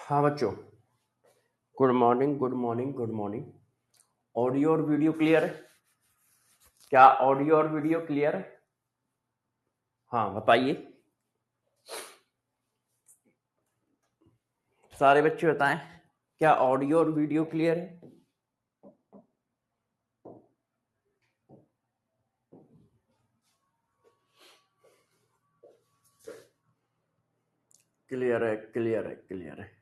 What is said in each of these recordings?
हाँ बच्चों, good morning good morning good morning. Audio और वीडियो क्लियर है? क्या ऑडियो और वीडियो क्लियर है? हाँ बताइए, सारे बच्चे बताएं, क्या ऑडियो और वीडियो क्लियर है? क्लियर है, क्लियर है, क्लियर है।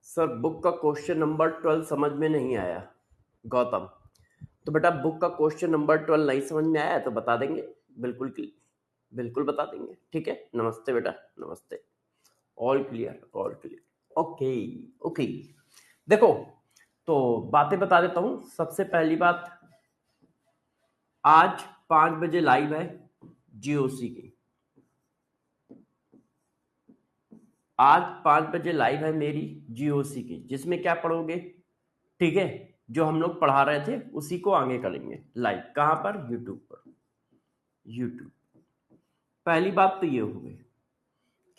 सर बुक का क्वेश्चन नंबर 12 समझ में नहीं आया गौतम। तो बेटा बुक का क्वेश्चन नंबर 12 नहीं समझ में आया तो बता देंगे, बिल्कुल बिल्कुल बता देंगे। ठीक है, नमस्ते बेटा, नमस्ते। All clear, all clear. Okay, okay. देखो, तो बातें बता देता हूं। सबसे पहली बात, आज 5 बजे लाइव है जीओसी की। आज 5 बजे लाइव है मेरी जीओसी की, जिसमें क्या पढ़ोगे? ठीक है, जो हम लोग पढ़ा रहे थे उसी को आगे करेंगे लाइव। कहां पर? यूट्यूब पर। यूट्यूब। पहली बात तो ये हो गई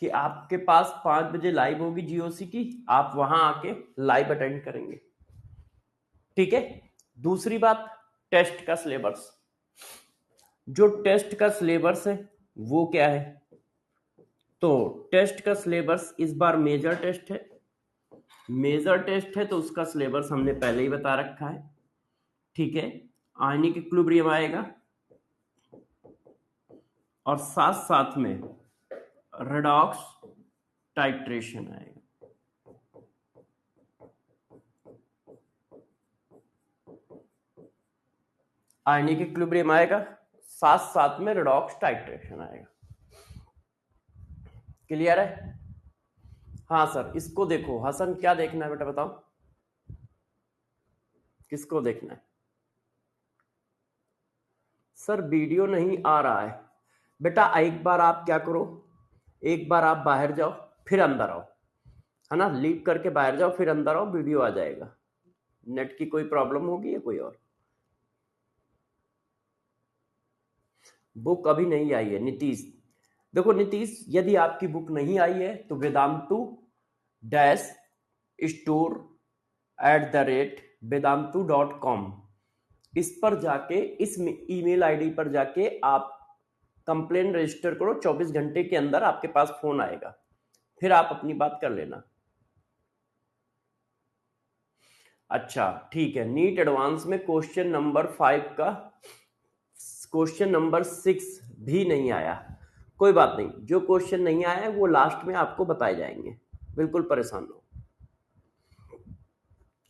कि आपके पास 5 बजे लाइव होगी जीओसी की, आप वहां आके लाइव अटेंड करेंगे। ठीक है। दूसरी बात, टेस्ट का सिलेबस। जो टेस्ट का सिलेबस है वो क्या है? तो टेस्ट का सिलेबस इस बार मेजर टेस्ट है। मेजर टेस्ट है तो उसका सिलेबस हमने पहले ही बता रखा है। ठीक है। आयनिक इक्विलिब्रियम आएगा और साथ साथ में रेडॉक्स टाइट्रेशन आएगा। आयनिक इक्विलिब्रियम आएगा, साथ साथ में रेडॉक्स टाइट्रेशन आएगा। क्लियर है? हाँ सर, इसको देखो। हसन, क्या देखना है बेटा, बताओ किसको देखना है? सर वीडियो नहीं आ रहा है बेटा। एक बार आप क्या करो, एक बार आप बाहर जाओ फिर अंदर आओ, है ना। लीव करके बाहर जाओ फिर अंदर आओ, वीडियो आ जाएगा। नेट की कोई प्रॉब्लम होगी या कोई और? बुक अभी नहीं आई है नीतीश। देखो नीतीश, यदि आपकी बुक नहीं आई है तो वेदांतु डैश स्टोर @vedantu.com, इस पर जाके, इस ईमेल आईडी पर जाके आप कंप्लेन रजिस्टर करो। 24 घंटे के अंदर आपके पास फोन आएगा, फिर आप अपनी बात कर लेना। अच्छा ठीक है। नीट एडवांस में क्वेश्चन नंबर 5 का क्वेश्चन नंबर 6 भी नहीं आया। कोई बात नहीं, जो क्वेश्चन नहीं आया है वो लास्ट में आपको बताए जाएंगे, बिल्कुल परेशान हो।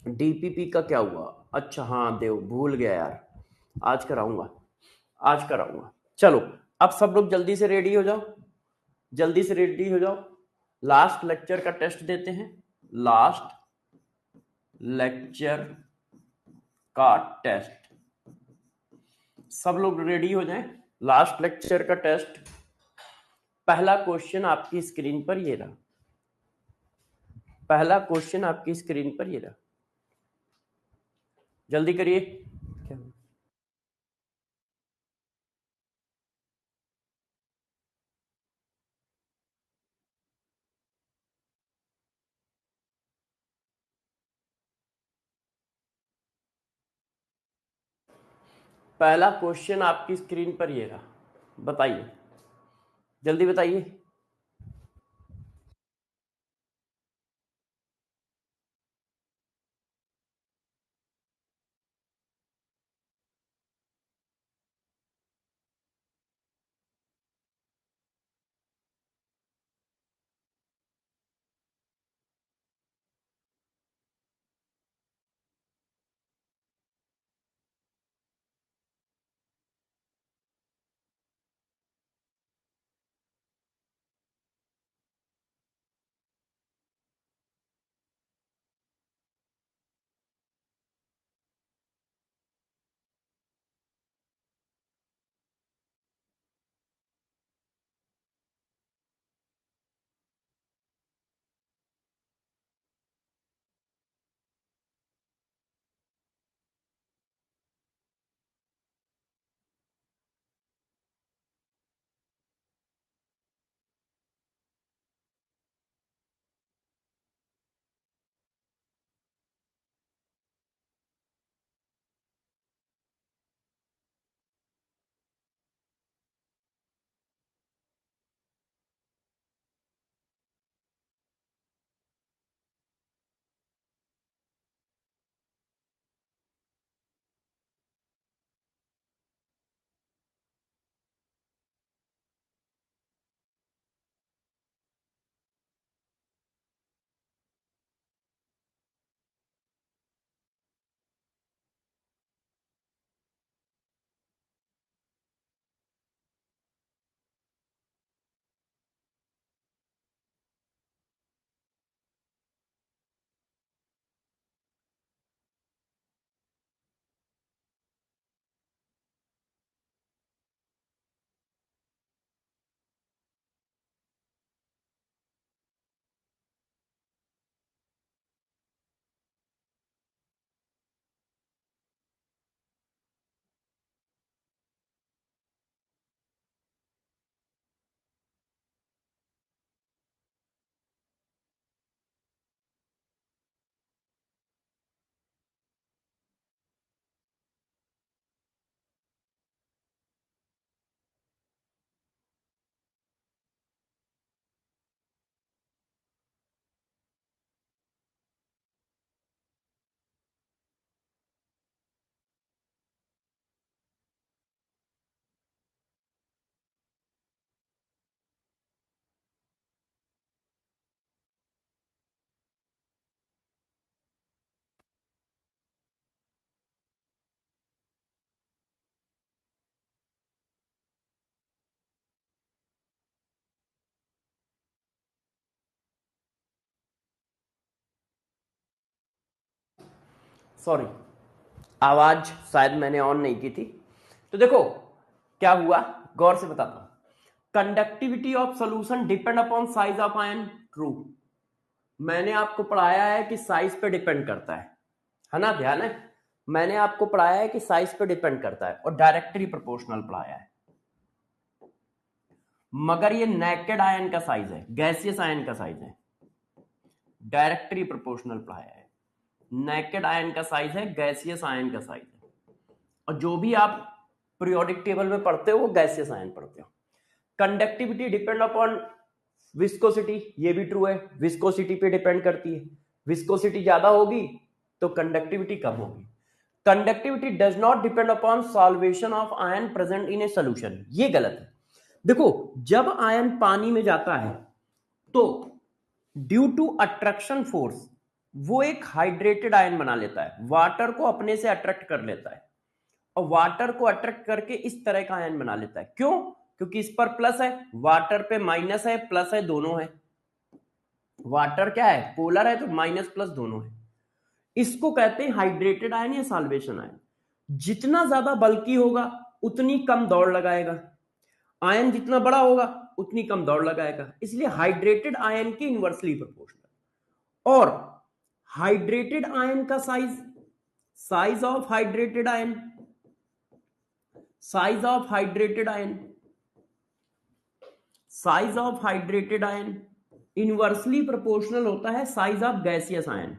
डीपीपी का क्या हुआ? अच्छा हाँ देव, भूल गया यार, आज कराऊंगा, आज कराऊंगा। चलो, अब सब लोग जल्दी से रेडी हो जाओ, जल्दी से रेडी हो जाओ। लास्ट लेक्चर का टेस्ट देते हैं। लास्ट लेक्चर का टेस्ट, सब लोग रेडी हो जाएं। लास्ट लेक्चर का टेस्ट, पहला क्वेश्चन आपकी स्क्रीन पर ये रहा। पहला क्वेश्चन आपकी स्क्रीन पर ये रहा, जल्दी करिए। पहला क्वेश्चन आपकी स्क्रीन पर ये रहा, बताइए, जल्दी बताइए। सॉरी, आवाज शायद मैंने ऑन नहीं की थी। तो देखो क्या हुआ, गौर से बताता हूं। Conductivity of solution depend upon size of ion, true. मैंने आपको पढ़ाया है कि साइज पे डिपेंड करता है ना, ध्यान है। मैंने आपको पढ़ाया है कि साइज पे डिपेंड करता है और डायरेक्टली प्रोपोर्शनल पढ़ाया है। मगर ये नेकेड आयन का साइज है, गैसियस आयन का साइज है, डायरेक्टली प्रोपोर्शनल पढ़ाया है। नेकेड आयन का साइज है, गैसियस आयन का साइज है। और जो भी आप पीरियोडिक टेबल में पढ़ते हो वो गैसियस आयन पढ़ते हो। कंडक्टिविटी डिपेंड अपॉन विस्कोसिटी, ये भी ट्रू है, विस्कोसिटी पे डिपेंड करती है। विस्कोसिटी ज्यादा होगी तो कंडक्टिविटी कम होगी। Conductivity does not depend upon solvation of ion present in a solution, ये गलत है। देखो जब आयन पानी में जाता है तो ड्यू टू अट्रैक्शन फोर्स वो एक हाइड्रेटेड आयन बना लेता है, वाटर को अपने से अट्रैक्ट कर लेता है और वाटर को अट्रैक्ट करके इस तरह का आयन बना लेता है। क्यों? क्योंकि इस पर प्लस है, वाटर पे माइनस है, प्लस है, दोनों है। वाटर क्या है, पोलर है, तो माइनस प्लस दोनों है। इसको कहते हैं हाइड्रेटेड आयन या सॉल्वेशन आयन। जितना ज्यादा बल्की होगा उतनी कम दौड़ लगाएगा, आयन जितना बड़ा होगा उतनी कम दौड़ लगाएगा, इसलिए हाइड्रेटेड आयन की इनवर्सली प्रोपोर्शनल। और हाइड्रेटेड आयन का size, size of hydrated ion, size of hydrated ion, size of hydrated ion inversely proportional होता है size of gaseous ion,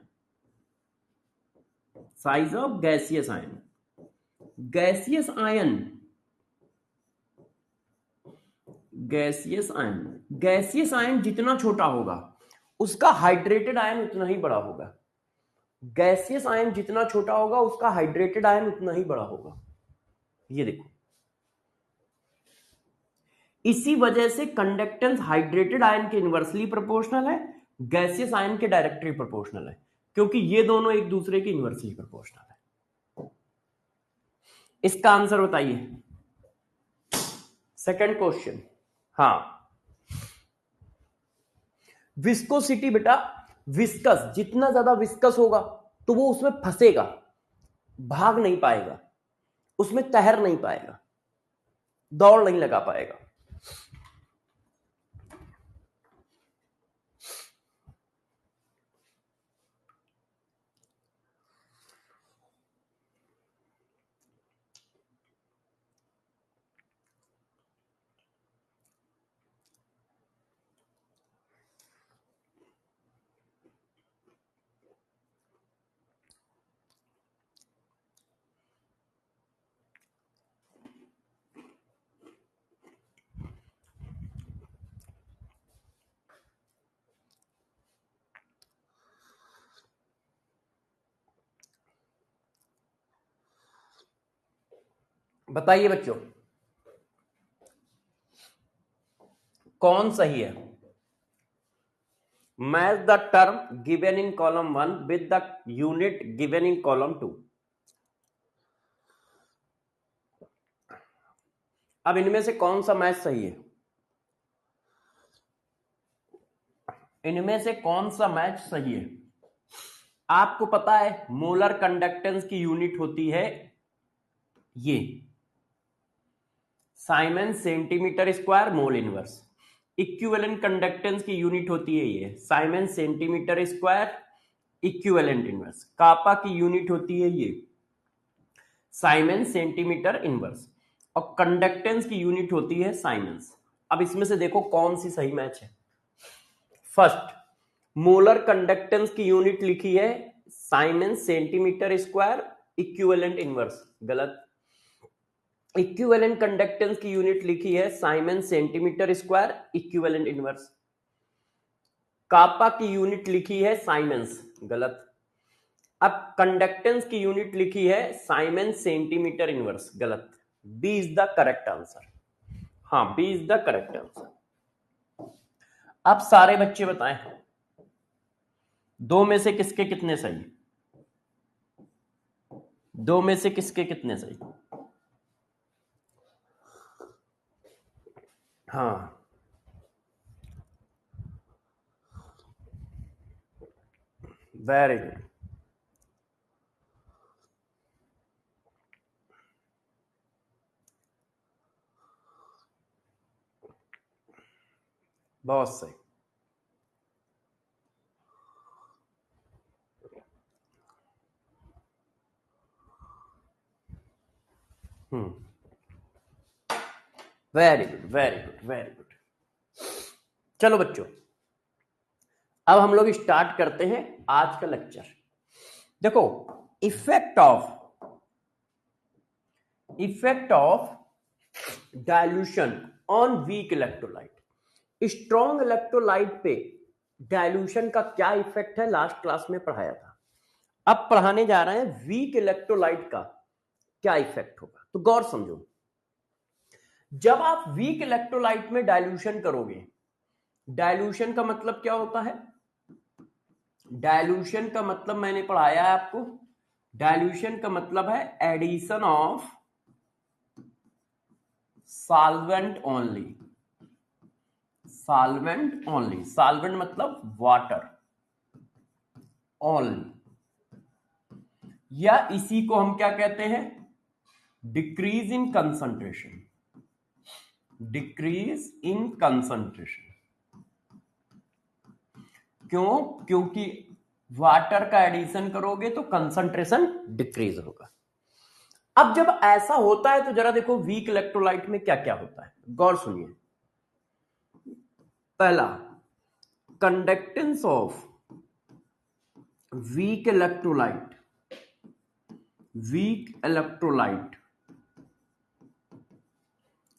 size of gaseous ion. Gaseous ion, gaseous ion, gaseous ion जितना छोटा होगा उसका hydrated ion उतना ही बड़ा होगा। Gaseous ion जितना छोटा होगा उसका हाइड्रेटेड आयन उतना ही बड़ा होगा। ये देखो, इसी वजह से कंडक्टेंस हाइड्रेटेड आयन के इनवर्सली प्रोपोर्शनल है, गैसियस आयन के डायरेक्टली प्रोपोर्शनल है, क्योंकि ये दोनों एक दूसरे के इनवर्सली प्रोपोर्शनल है। इसका आंसर बताइए, सेकंड क्वेश्चन। हाँ, विस्कोसिटी बेटा, विस्कस, जितना ज्यादा विस्कस होगा तो वो उसमें फंसेगा, भाग नहीं पाएगा, उसमें तैर नहीं पाएगा, दौड़ नहीं लगा पाएगा। बताइए बच्चों कौन सही है? Match the term given in column 1 with the unit given in column 2। अब इनमें से कौन सा मैच सही है? इनमें से कौन सा मैच सही है? आपको पता है मोलर कंडक्टेंस की यूनिट होती है ये siemens centimetre square mole inverse. Equivalent conductance की यूनिट होती है ये siemens centimetre square equivalent inverse. Kappa की यूनिट होती है ये साइमन सेंटीमीटर इनवर्स। और कंडक्टेंस की यूनिट होती है साइमन्स। अब इसमें से देखो कौन सी सही मैच है। फर्स्ट, मोलर कंडक्टेंस की यूनिट लिखी है siemens centimetre square equivalent inverse, गलत। इक्विवेलेंट कंडक्टेंस की यूनिट लिखी है siemens centimetre square equivalent inverse. Kappa की यूनिट लिखी है साइमन्स, गलत। अब कंडक्टेंस की यूनिट लिखी है साइमन सेंटीमीटर इनवर्स, गलत। B is the correct answer. हाँ, B is the correct answer. अब सारे बच्चे बताएं दो में से किसके कितने सही, दो में से किसके कितने सही? हाँ, वेरी गुड। बहुत सही। Very good, very good, very good. चलो बच्चों, अब हम लोग स्टार्ट करते हैं आज का लेक्चर। देखो, effect of dilution on week electrolyte. Strong electrolyte पे डाइल्यूशन का क्या इफेक्ट है, लास्ट क्लास में पढ़ाया था। अब पढ़ाने जा रहे हैं वीक इलेक्ट्रोलाइट का क्या इफेक्ट होगा। तो गौर समझो, जब आप वीक इलेक्ट्रोलाइट में डाइल्यूशन करोगे, डाइल्यूशन का मतलब क्या होता है? डाइल्यूशन का मतलब मैंने पढ़ाया है आपको। डाइल्यूशन का मतलब है addition of solvent only. Solvent only, solvent मतलब वाटर ओनली, या इसी को हम क्या कहते हैं? Decrease in concentration. Decrease in concentration. क्यों? क्योंकि वाटर का एडिशन करोगे तो कंसंट्रेशन डिक्रीज होगा। अब जब ऐसा होता है तो जरा देखो वीक इलेक्ट्रोलाइट में क्या क्या होता है, गौर सुनिए। पहला, conductance of weak electrolyte. Weak electrolyte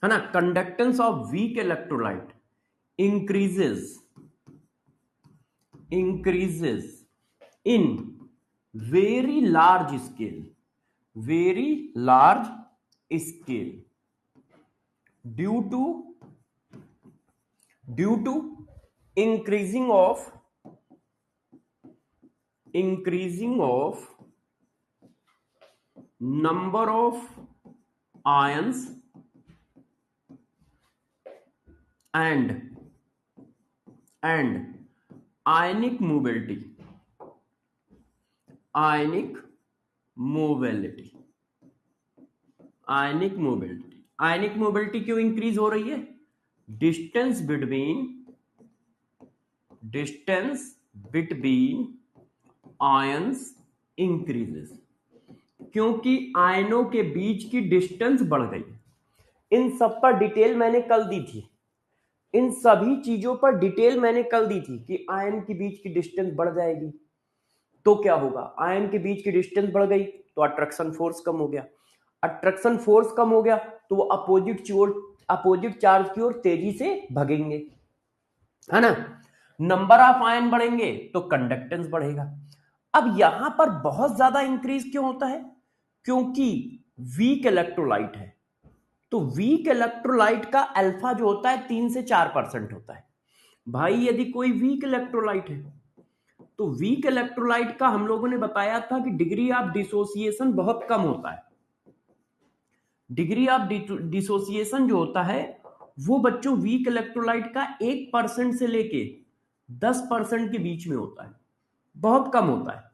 है ना, conductance of weak electrolyte increases in very large scale due to increasing of number of ions and ionic mobility ionic mobility क्यों इंक्रीज हो रही है? डिस्टेंस बिटवीन आयंस इंक्रीजेस, क्योंकि आयनों के बीच की डिस्टेंस बढ़ गई। इन सब पर डिटेल मैंने कल दी थी। इन सभी चीजों पर डिटेल मैंने कल दी थी कि आयन के बीच की डिस्टेंस बढ़ जाएगी तो क्या होगा? आयन के बीच की डिस्टेंस बढ़ गई तो अट्रैक्शन फोर्स कम हो गया। अट्रैक्शन फोर्स कम हो गया तो वो अपोजिट चार्ज की ओर तेजी से भगेंगे, है ना। नंबर ऑफ आयन बढ़ेंगे तो कंडक्टेंस बढ़ेगा। अब यहां पर बहुत ज्यादा इंक्रीज क्यों होता है? क्योंकि वीक इलेक्ट्रोलाइट है। तो वीक इलेक्ट्रोलाइट का अल्फा जो होता है 3 से 4% होता है। भाई यदि कोई वीक इलेक्ट्रोलाइट है तो वीक इलेक्ट्रोलाइट का हम लोगों ने बताया था कि डिग्री ऑफ डिसोसिएशन बहुत कम होता है। डिग्री ऑफ डिसोसिएशन जो होता है वो बच्चों वीक इलेक्ट्रोलाइट का 1% से लेके 10% के बीच में होता है, बहुत कम होता है।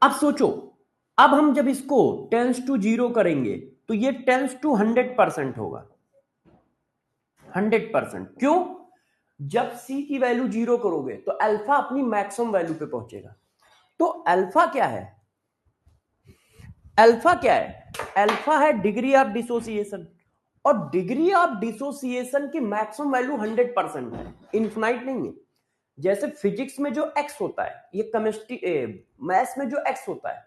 अब सोचो, अब हम जब इसको टेंस टू 0 करेंगे तो ये टेंस टू 100% होगा। 100%। क्यों? जब C की वैल्यू 0 करोगे तो अल्फा अपनी मैक्सिमम वैल्यू पे पहुंचेगा। तो अल्फा क्या है? अल्फा है डिग्री ऑफ डिसोसिएशन, और डिग्री ऑफ डिसोसिएशन की मैक्सिमम वैल्यू 100% है, इनफिनाइट नहीं है। जैसे फिजिक्स में जो x होता है, ये केमिस्ट्री मैथ्स में जो x होता है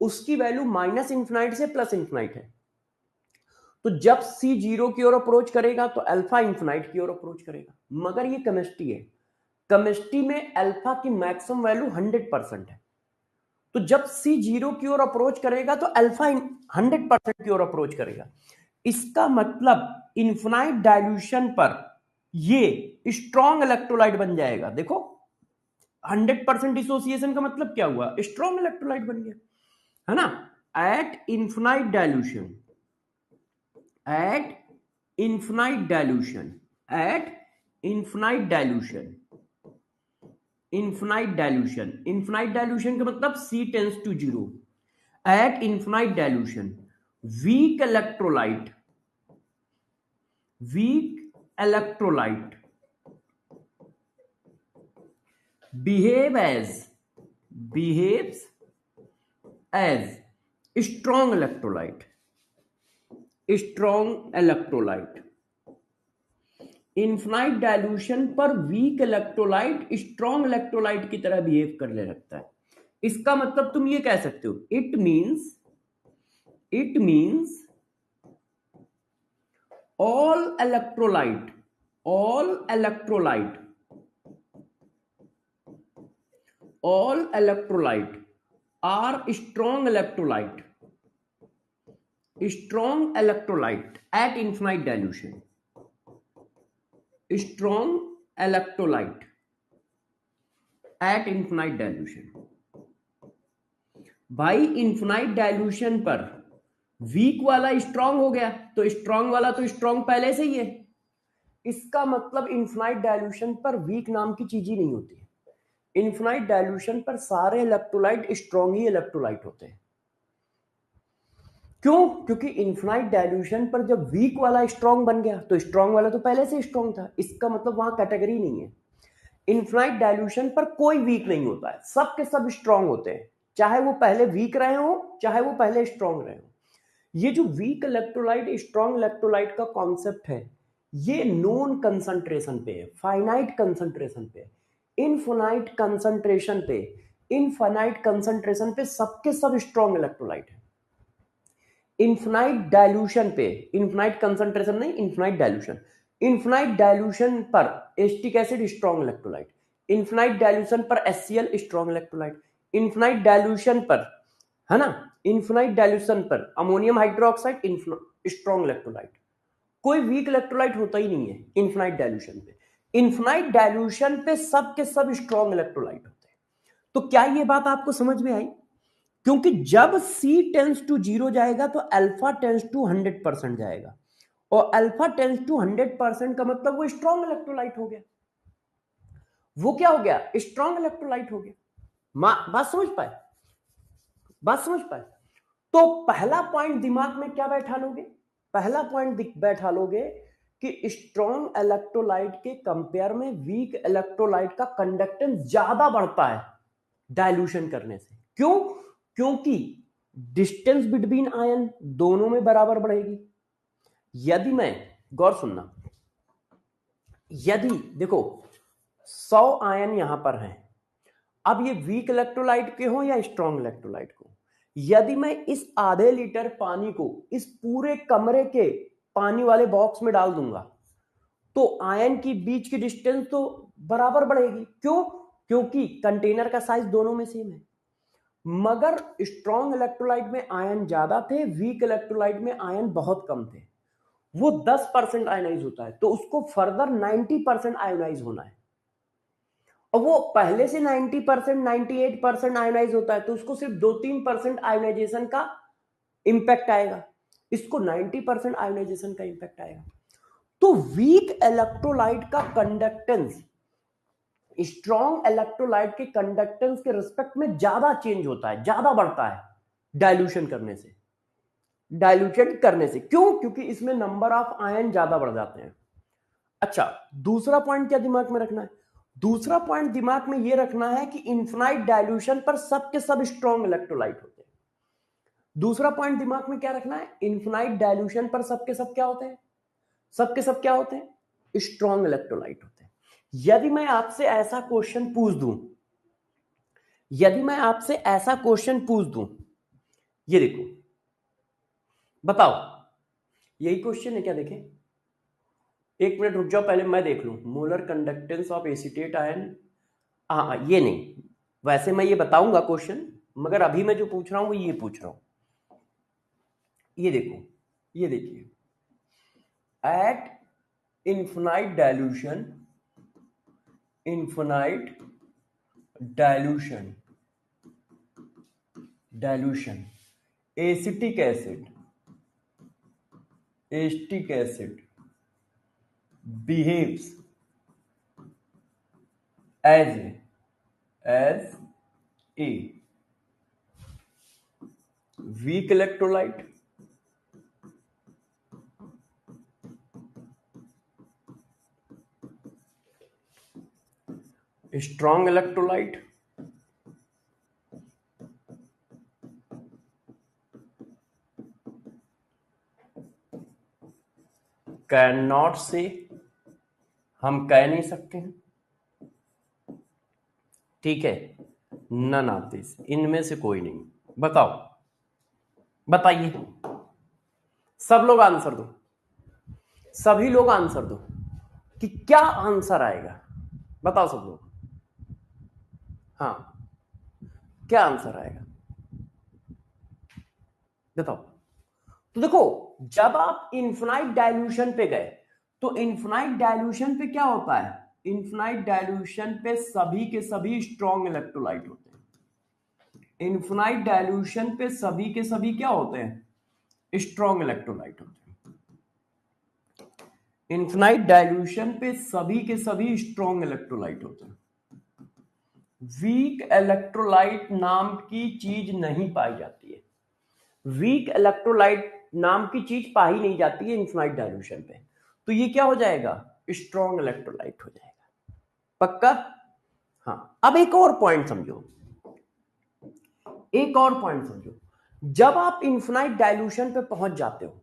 उसकी वैल्यू माइनस इंफिनाइट से प्लस इंफिनाइट है। तो जब C 0 की ओर अप्रोच करेगा तो अल्फा इंफिनाइट की ओर अप्रोच करेगा। मगर ये केमिस्ट्री है, केमिस्ट्री में अल्फा की मैक्सिमम वैल्यू 100% है। तो जब C 0 की ओर अप्रोच करेगा तो अल्फा 100% की ओर अप्रोच करेगा। इसका मतलब इनफिनाइट डाइल्यूशन पर ये स्ट्रॉन्ग इलेक्ट्रोलाइट बन जाएगा। देखो 100% डिसोसिएशन का मतलब क्या हुआ? स्ट्रॉन्ग इलेक्ट्रोलाइट बन गया, है ना। एट इनफिनाइट डाइल्यूशन का मतलब C tends to 0। At infinite dilution weak electrolyte behaves as strong electrolyte। Infinite dilution पर वीक इलेक्ट्रोलाइट स्ट्रॉन्ग इलेक्ट्रोलाइट की तरह बिहेव करने लगता है। इसका मतलब तुम ये कह सकते हो, it means all electrolyte are strong electrolyte at infinite dilution। strong electrolyte at infinite dilution। भाई इन्फिनाइट डाइल्यूशन पर वीक वाला स्ट्रांग हो गया, तो स्ट्रांग वाला तो स्ट्रांग पहले से ही है। इसका मतलब इन्फिनाइट डाइल्यूशन पर वीक नाम की चीज ही नहीं होती है। इन्फिनाइट डाइल्यूशन पर सारे इलेक्ट्रोलाइट स्ट्रांग ही इलेक्ट्रोलाइट होते हैं। क्यों? क्योंकि इन्फिनाइट डाइल्यूशन पर जब वीक वाला स्ट्रांग बन गया तो स्ट्रांग वाला तो पहले से स्ट्रांग था। इसका मतलब वहां कैटेगरी नहीं है। इन्फिनाइट डाइल्यूशन पर कोई वीक नहीं होता है, सब के सब स्ट्रांग होते हैं, चाहे वो पहले वीक रहे हो चाहे वो पहले स्ट्रांग रहे हो। ये जो वीक इलेक्ट्रोलाइट स्ट्रांग इलेक्ट्रोलाइट का कॉन्सेप्ट है, ये नोन कंसंट्रेशन पे है, फाइनाइट कंसंट्रेशन पे, इनफिनाइट कंसंट्रेशन पे सबके सब स्ट्रांग इलेक्ट्रोलाइट है। इनफिनाइट डाइल्यूशन पे, इनफिनाइट कंसंट्रेशन नहीं, इनफिनाइट डाइल्यूशन, इनफिनाइट डाइल्यूशन पर acetic acid strong electrolyte, infinite dilution पर HCl strong electrolyte, infinite dilution पर, है ना, इनफिनाइट डाइल्यूशन पर अमोनियम हाइड्रोक्साइड स्ट्रांग इलेक्ट्रोलाइट। कोई वीक इलेक्ट्रोलाइट होता ही नहीं है इनफिनाइट डाइल्यूशन पे। इनफिनाइट डाइल्यूशन पे सब के सब स्ट्रांग इलेक्ट्रोलाइट होते हैं। तो क्या ये बात आपको समझ में आई? क्योंकि जब C टेंस टू 0 जाएगा तो अल्फा टेंस टू 100% जाएगा, और अल्फा टेंस टू 100% का मतलब वो स्ट्रांग इलेक्ट्रोलाइट हो गया। वो क्या हो गया? स्ट्रांग इलेक्ट्रोलाइट हो गया। बात समझ पाए? तो पहला पॉइंट दिमाग में क्या बैठा लोगे? पहला पॉइंट बैठा लोगे कि स्ट्रांग इलेक्ट्रोलाइट के कंपेयर में वीक इलेक्ट्रोलाइट का कंडक्टेंस ज्यादा बढ़ता है डाइल्यूशन करने से। क्यों? क्योंकि डिस्टेंस बिटवीन आयन दोनों में बराबर बढ़ेगी। यदि मैं, गौर सुनना, यदि देखो 100 आयन यहां पर हैं, अब ये वीक इलेक्ट्रोलाइट के हो या स्ट्रांग इलेक्ट्रोलाइट को, यदि मैं इस आधे लीटर पानी को इस पूरे कमरे के पानी वाले बॉक्स में डाल दूंगा तो आयन की बीच की डिस्टेंस तो बराबर बढ़ेगी। क्यों? क्योंकि कंटेनर का साइज दोनों में सेम है। मगर स्ट्रांग इलेक्ट्रोलाइट में आयन ज्यादा थे, वीक इलेक्ट्रोलाइट में आयन बहुत कम थे। वो 10% आयनाइज होता है तो उसको फर्दर 90% आयोनाइज होना है, और वो पहले से 90% 98% आयोनाइज होता है तो उसको सिर्फ 2-3% आयोनाइजेशन का इंपैक्ट आएगा, इसको 90% आयोनाइजेशन का इंपैक्ट आएगा। तो वीक इलेक्ट्रोलाइट का कंडक्टेंस स्ट्रॉन्ग इलेक्ट्रोलाइट के कंडक्टेंस के रिस्पेक्ट में ज्यादा चेंज होता है, ज्यादा बढ़ता है डाइल्यूशन करने से, डाइल्यूटेड करने से। क्यों? क्योंकि इसमें नंबर ऑफ आयन ज्यादा बढ़ जाते हैं। अच्छा, दूसरा पॉइंट क्या दिमाग में रखना है? दूसरा पॉइंट दिमाग में यह रखना है कि इन्फिनाइट डाइल्यूशन पर सबके सब स्ट्रॉन्ग इलेक्ट्रोलाइट होते हैं। दूसरा पॉइंट दिमाग में क्या रखना है? इन्फिनाइट डाइल्यूशन पर सबके सब क्या होते हैं? सबके सब क्या होते हैं? स्ट्रॉन्ग इलेक्ट्रोलाइट होते हैं। यदि मैं आपसे ऐसा क्वेश्चन पूछ दूं, ये देखो, बताओ, यही क्वेश्चन है क्या? देखें, एक मिनट रुक जाओ, पहले मैं देख लूं। Molar conductance of acetate ion, हाँ ये नहीं, वैसे मैं ये बताऊंगा क्वेश्चन, मगर अभी मैं जो पूछ रहा हूं वो ये पूछ रहा हूं। ये देखो, ये देखिए, at infinite dilution acetic acid behaves as a weak electrolyte strong electrolyte can not say, हम कह नहीं सकते हैं, ठीक है, नन ऑफ दिस, इनमें से कोई नहीं। बताओ, बताइए, सब लोग आंसर दो, सभी लोग आंसर दो कि क्या आंसर आएगा। बताओ सब लोग, हाँ क्या आंसर आएगा बताओ। तो देखो, जब आप इन्फिनाइट डाइल्यूशन पे गए तो इन्फिनाइट डाइल्यूशन पे क्या होता है, इन्फिनाइट डाइल्यूशन पे सभी के सभी स्ट्रॉन्ग इलेक्ट्रोलाइट होते हैं। इन्फिनाइट डाइल्यूशन पे सभी के सभी क्या होते हैं, स्ट्रॉन्ग इलेक्ट्रोलाइट होते हैं। इन्फिनाइट डाइल्यूशन पे सभी के सभी स्ट्रॉन्ग इलेक्ट्रोलाइट होते हैं। वीक इलेक्ट्रोलाइट नाम की चीज नहीं पाई जाती है। वीक इलेक्ट्रोलाइट नाम की चीज पाई नहीं जाती है इन्फिनाइट डाइल्यूशन पे। तो ये क्या हो जाएगा, स्ट्रॉन्ग इलेक्ट्रोलाइट हो जाएगा। पक्का? हाँ। अब एक और पॉइंट समझो, एक और पॉइंट समझो। जब आप इन्फिनाइट डाइल्यूशन पे पहुंच जाते हो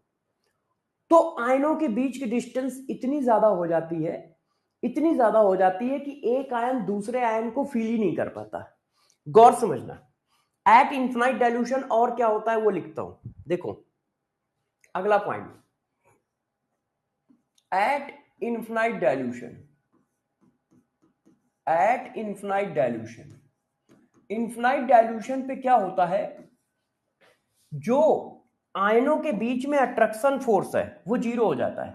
तो आयनों के बीच की डिस्टेंस इतनी ज्यादा हो जाती है, इतनी ज्यादा हो जाती है कि एक आयन दूसरे आयन को फील ही नहीं कर पाता। गौर समझना, एट इन्फिनाइट डाइल्यूशन और क्या होता है वो लिखता हूं, देखो अगला point. At infinite dilution, at infinite dilution, infinite dilution पे क्या होता है, जो आयनों के बीच में अट्रैक्शन फोर्स है वो जीरो हो जाता है,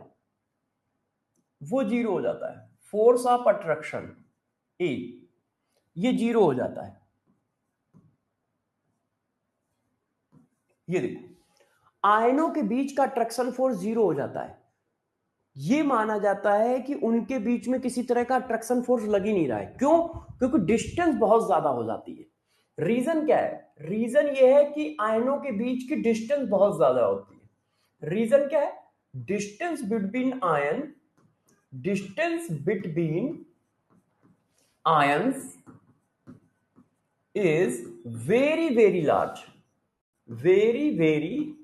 वो जीरो हो जाता है। फोर्स ऑफ अट्रैक्शन ए, ये जीरो हो जाता है। ये देखो, आयनों के बीच का अट्रैक्शन फोर्स जीरो हो जाता है। ये माना जाता है कि उनके बीच में किसी तरह का अट्रैक्शन फोर्स लग ही नहीं रहा है। क्यों? क्योंकि डिस्टेंस बहुत ज्यादा हो जाती है। रीजन क्या है, रीजन ये है कि आयनों के बीच की डिस्टेंस बहुत ज्यादा होती है। रीजन क्या है, distance between ion, distance between ions is very very large, very very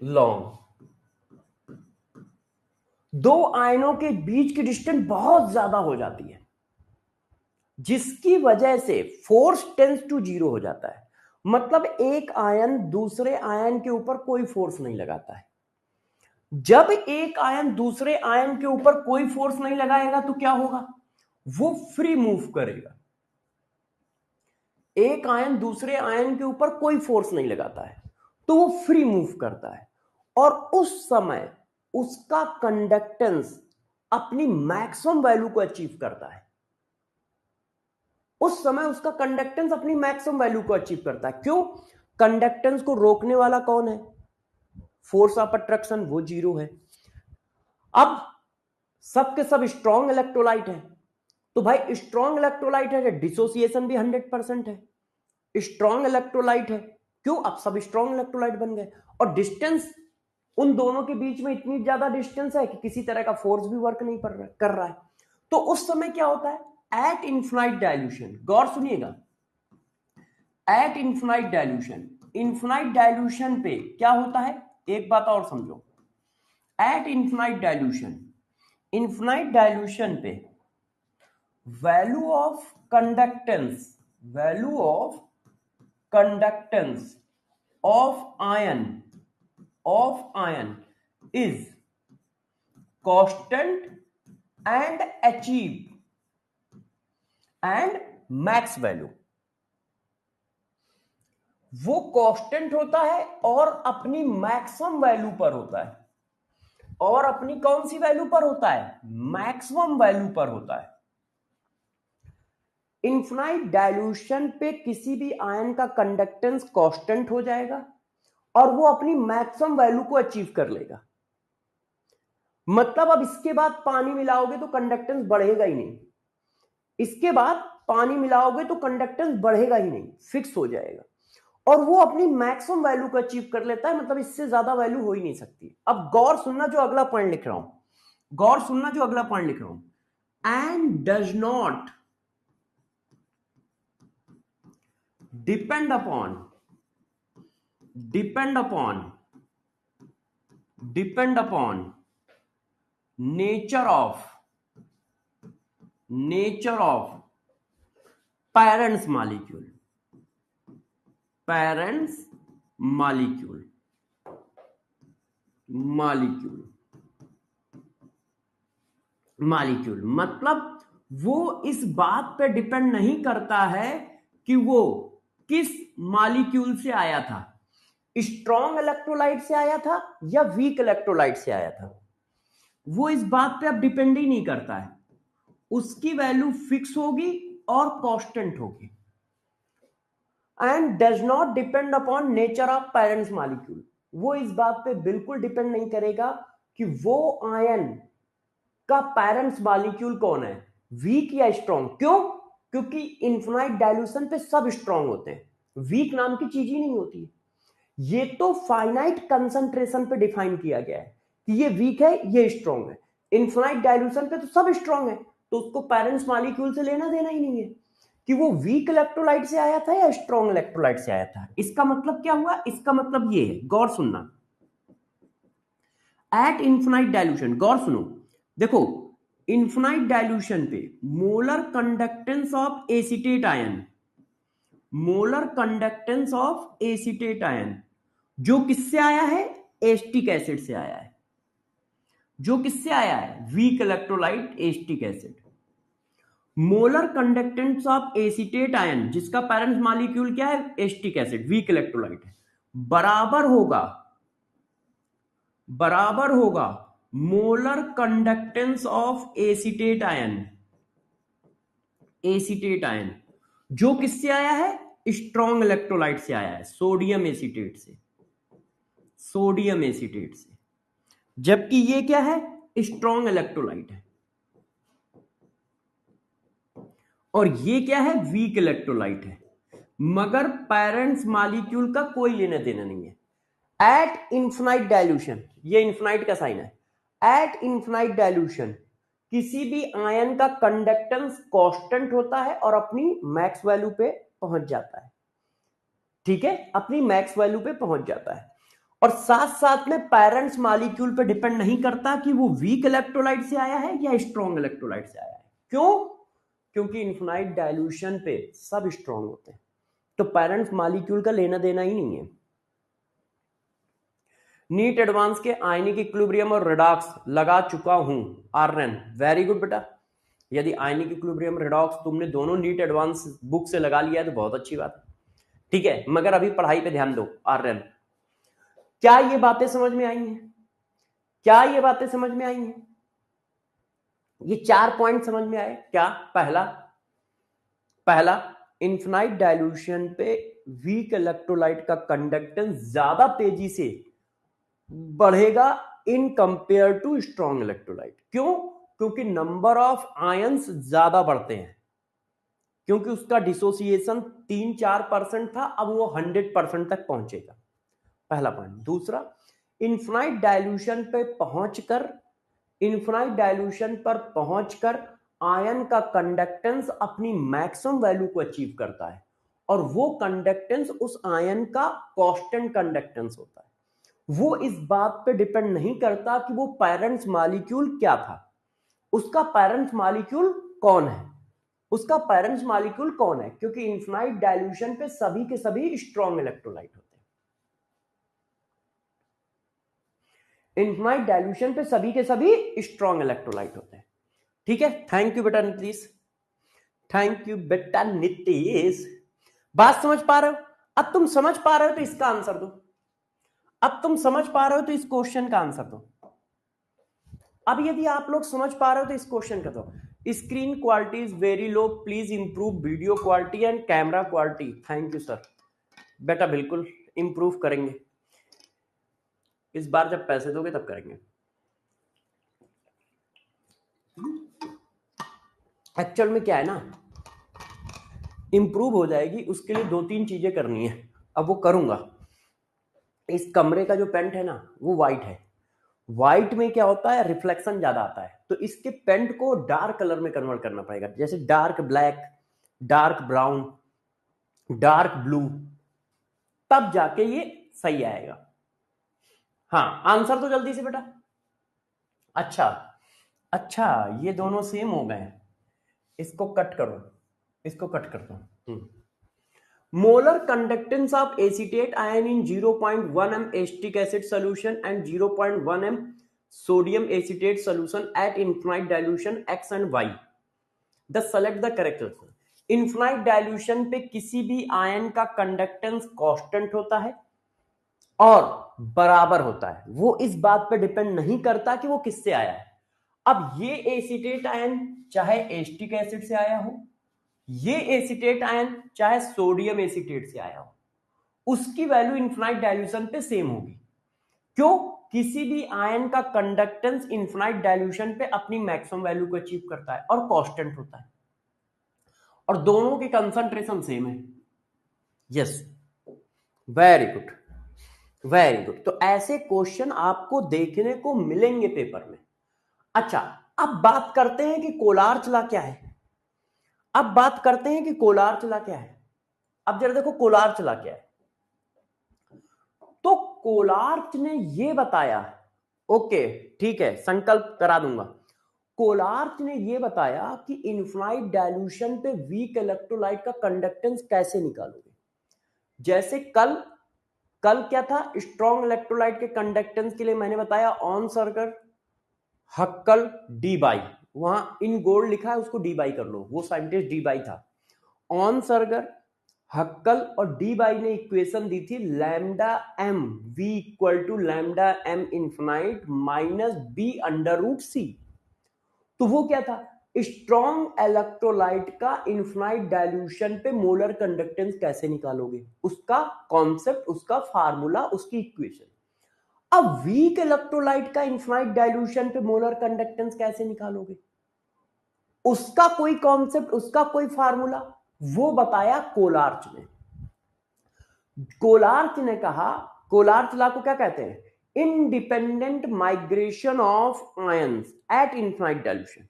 long। दो आयनों के बीच की डिस्टेंस बहुत ज्यादा हो जाती है, जिसकी वजह से फोर्स टेंस टू जीरो हो जाता है। मतलब एक आयन दूसरे आयन के ऊपर कोई फोर्स नहीं लगाता है। जब एक आयन दूसरे आयन के ऊपर कोई फोर्स नहीं लगाएगा तो क्या होगा, वो फ्री मूव करेगा। एक आयन दूसरे आयन के ऊपर कोई फोर्स नहीं लगाता है तो वो फ्री मूव करता है, और उस समय उसका कंडक्टेंस अपनी मैक्सिमम वैल्यू को अचीव करता है। उस समय उसका कंडक्टेंस अपनी मैक्सिमम वैल्यू को अचीव करता है। क्यों? कंडक्टेंस को रोकने वाला कौन है, फोर्स ऑफ अट्रैक्शन, वो जीरो है। अब सबके सब स्ट्रॉन्ग इलेक्ट्रोलाइट है, तो भाई स्ट्रॉन्ग इलेक्ट्रोलाइट है, डिसोसिएशन भी 100% है। स्ट्रॉन्ग इलेक्ट्रोलाइट है, क्यों, अब सब स्ट्रॉन्ग इलेक्ट्रोलाइट बन गए। और डिस्टेंस उन दोनों के बीच में इतनी ज्यादा डिस्टेंस है कि किसी तरह का फोर्स भी वर्क नहीं कर रहा है। तो उस समय क्या होता है, एट इन्फिनाइट डाइल्यूशन, गौर सुनिएगा, at infinite dilution, infinite dilution पे क्या होता है, एक बात और समझो। At infinite dilution, infinite dilution पे value of conductance, value of conductance of ion is constant and achieve and max value। वो कांस्टेंट होता है और अपनी मैक्सिमम वैल्यू पर होता है, और अपनी कौन सी वैल्यू पर होता है, मैक्सिमम वैल्यू पर होता है। इन्फिनाइट डाइल्यूशन पे किसी भी आयन का कंडक्टेंस कांस्टेंट हो जाएगा और वो अपनी मैक्सिमम वैल्यू को अचीव कर लेगा। मतलब अब इसके बाद पानी मिलाओगे तो कंडक्टेंस बढ़ेगा ही नहीं, इसके बाद पानी मिलाओगे तो कंडक्टेंस बढ़ेगा ही नहीं, फिक्स हो जाएगा, और वो अपनी मैक्सिमम वैल्यू को अचीव कर लेता है। मतलब इससे ज्यादा वैल्यू हो ही नहीं सकती। अब गौर सुनना जो अगला पॉइंट लिख रहा हूं, गौर सुनना जो अगला पॉइंट लिख रहा हूं। and does not depend upon nature of parents molecule मतलब वो इस बात पे डिपेंड नहीं करता है कि वो किस मॉलिक्यूल से आया था, स्ट्रॉन्ग इलेक्ट्रोलाइट से आया था या वीक इलेक्ट्रोलाइट से आया था। वो इस बात पे अब डिपेंड ही नहीं करता है, उसकी वैल्यू फिक्स होगी और कांस्टेंट होगी। And does not depend upon nature of parents molecule, वो इस बात पे बिल्कुल डिपेंड नहीं करेगा कि वो आयन का पेरेंट्स मॉलिक्यूल कौन है, वीक या स्ट्रॉन्ग। क्यों? क्योंकि इन्फिनाइट डाइल्यूशन पे सब स्ट्रॉन्ग होते हैं, वीक नाम की चीज ही नहीं होती। ये तो फाइनाइट कंसंट्रेशन पे डिफाइन किया गया है कि ये वीक है ये स्ट्रॉन्ग है। इन्फिनाइट डाइल्यूशन पे तो सब स्ट्रॉन्ग है, तो उसको पेरेंट्स मॉलिक्यूल से लेना देना ही नहीं है कि वो वीक इलेक्ट्रोलाइट से आया था या स्ट्रॉन्ग इलेक्ट्रोलाइट से आया था। इसका मतलब क्या हुआ? इसका मतलब ये है, गौर सुनना, एट इन्फिनाइट डाइल्यूशन, गौर सुनो, देखो इन्फिनाइट डाइल्यूशन पे molar conductance of acetate ion, जो किससे आया है? एसिटिक एसिड से आया है। जो किससे आया है? Weak electrolyte acetic acid. Molar conductance of acetate ion, जिसका पेरेंट्स मॉलिक्यूल क्या है? एसिटिक एसिड, वीक इलेक्ट्रोलाइट है, बराबर होगा molar conductance of acetate ion, जो किससे आया है? स्ट्रॉन्ग इलेक्ट्रोलाइट से आया है, सोडियम एसीटेट से। जबकि ये क्या है? स्ट्रॉन्ग इलेक्ट्रोलाइट है, और ये क्या है? वीक इलेक्ट्रोलाइट है। मगर पेरेंट्स मॉलिक्यूल का कोई लेना देना नहीं है। एट इन्फिनाइट डाइल्यूशन, ये इन्फिनाइट का साइन है, एट इन्फिनाइट डाइल्यूशन किसी भी आयन का कंडक्टेंस कांस्टेंट होता है और अपनी मैक्स वैल्यू पे पहुंच जाता है। ठीक है, अपनी मैक्स वैल्यू पे पहुंच जाता है, और साथ साथ में पेरेंट्स मॉलिक्यूल पे डिपेंड नहीं करता कि वो वीक इलेक्ट्रोलाइट से आया है या स्ट्रॉन्ग इलेक्ट्रोलाइट से आया है। क्यों? क्योंकि इन्फिनाइट डाइल्यूशन पे सब स्ट्रॉन्ग होते हैं, तो पेरेंट्स मॉलिक्यूल का लेना देना ही नहीं है। नीट एडवांस के आयनिक इक्विलिब्रियम और रिडॉक्स लगा चुका हूं, आर्यन, वेरी गुड बेटा। यदि आयनिक इक्विलिब्रियम रिडॉक्स तुमने दोनों नीट एडवांस बुक से लगा लिया है तो बहुत अच्छी बात है, ठीक है। मगर अभी पढ़ाई पे ध्यान दो आर्यन। क्या ये बातें समझ में आई हैं? ये 4 पॉइंट समझ में आए क्या? पहला इन्फिनाइट डाइल्यूशन पे वीक इलेक्ट्रोलाइट का कंडक्टेंस ज्यादा तेजी से बढ़ेगा in compare to strong electrolyte. क्यों? क्योंकि नंबर ऑफ आयंस ज्यादा बढ़ते हैं, क्योंकि उसका डिसोसिएशन 3-4% था, अब वो 100% तक पहुंचेगा। पहला पॉइंट। दूसरा, इन्फिनाइट डाइल्यूशन पर पहुंचकर आयन का कंडक्टेंस अपनी मैक्सिमम वैल्यू को अचीव करता है, और वो कंडक्टेंस उस आयन का कांस्टेंट कंडक्टेंस होता है। वो इस बात पे डिपेंड नहीं करता कि वो पेरेंट्स मॉलिक्यूल क्या था, उसका पेरेंट्स मॉलिक्यूल कौन है, क्योंकि इन्फिनाइट डाइल्यूशन पे सभी के सभी स्ट्रॉन्ग इलेक्ट्रोलाइट होते हैं। इन्फिनाइट डाइल्यूशन पे सभी के सभी स्ट्रॉन्ग इलेक्ट्रोलाइट होते हैं। ठीक है, थैंक यू बेटा नीतीश। बात समझ पा रहे हो? अब तुम समझ पा रहे हो तो इसका आंसर दो। अब तुम समझ पा रहे हो तो इस क्वेश्चन का आंसर दो। अब यदि आप लोग समझ पा रहे हो तो इस क्वेश्चन का दो। Screen quality is very low, please improve video quality and camera quality. Thank you sir. बेटा बिल्कुल इंप्रूव करेंगे, इस बार जब पैसे दोगे तब करेंगे। एक्चुअल में क्या है ना, इंप्रूव हो जाएगी, उसके लिए 2-3 चीजें करनी है, अब वो करूंगा। इस कमरे का जो पेंट है ना वो वाइट है, व्हाइट में क्या होता है, रिफ्लेक्शन ज्यादा आता है, तो इसके पेंट को डार्क कलर में कन्वर्ट करना पड़ेगा, जैसे dark black, dark brown, dark blue, तब जाके ये सही आएगा। हाँ, आंसर तो जल्दी से बेटा। अच्छा, अच्छा, ये दोनों सेम हो गए, इसको कट करो, इसको कट कर दो। Molar conductance of acetate ion in 0.1 m acetic acid solution and 0.1 m sodium acetate solution at infinite dilution x and y। The select the correct answer. Infinite dilution पे किसी भी आयन का conductance constant होता है और बराबर होता है, वो इस बात पे डिपेंड नहीं करता कि वो किससे आया है। अब ये एसीटेट आयन चाहे एसिटिक एसिड से आया हो, ये एसीटेट आयन चाहे सोडियम एसीटेट से आया हो, उसकी वैल्यू इनफाइनाइट डाइल्यूशन पे सेम होगी। क्यों? किसी भी आयन का कंडक्टेंस इनफाइनाइट डाइल्यूशन पे अपनी मैक्सिमम वैल्यू को अचीव करता है और कांस्टेंट होता है, और दोनों की कंसंट्रेशन सेम है। Yes, very good, very good. तो ऐसे क्वेश्चन आपको देखने को मिलेंगे पेपर में। अच्छा, अब बात करते हैं कि कोलार चला क्या है। अब बात करते हैं कि कोलार चला क्या है। अब जरा देखो कोलार चला क्या है। तो कोलार्च ने यह बताया, ओके ठीक है, संकल्प करा दूंगा। कोलार्च ने यह बताया कि इनफाइनाइट डाइल्यूशन पे वीक इलेक्ट्रोलाइट का कंडक्टेंस कैसे निकालोगे। जैसे कल क्या था, स्ट्रॉन्ग इलेक्ट्रोलाइट के कंडक्टेंस के लिए मैंने बताया ऑन सर्कल हक्कल डी बाई, वहां इन गोल्ड लिखा है, उसको डी बाई कर लो, वो साइंटिस्ट डी बाई था। ऑन सर्गर, हक्कल और डी बाई ने इक्वेशन दी थी lambda M V equal to lambda M infinite minus B under root C. तो वो क्या था, स्ट्रॉन्ग इलेक्ट्रोलाइट का इन्फिनाइट डाइल्यूशन पे मोलर कंडक्टेंस कैसे निकालोगे, उसका कॉन्सेप्ट, उसका फार्मूला, उसकी इक्वेशन। अब वीक इलेक्ट्रोलाइट का इन्फिनाइट डाइल्यूशन पे मोलर कंडक्टेंस कैसे निकालोगे, उसका कोई कॉन्सेप्ट, उसका कोई फार्मूला, वो बताया कोलार्च ने। कोलार्च ने कहा, कोलार्च लॉ को क्या कहते हैं, independent migration of ions at infinite dilution.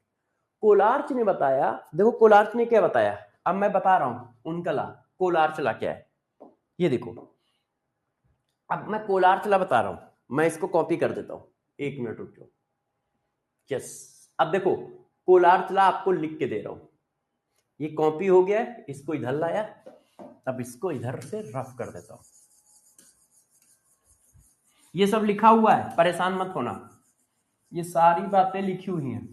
Kohlrausch ने बताया, देखो कोलार्च ने क्या बताया, अब मैं बता रहा हूं उनका लॉ। कोलार्च लॉ क्या है, ये देखो, अब मैं कोलार्च लॉ बता रहा हूं, मैं इसको कॉपी कर देता हूं, एक मिनट रुक जाओ। यस, अब देखो कोलार्च लॉ आपको लिख के दे रहा हूं, ये कॉपी हो गया, इसको इधर लाया, अब इसको इधर से रफ कर देता हूं। ये सब लिखा हुआ है, परेशान मत होना, ये सारी बातें लिखी हुई हैं,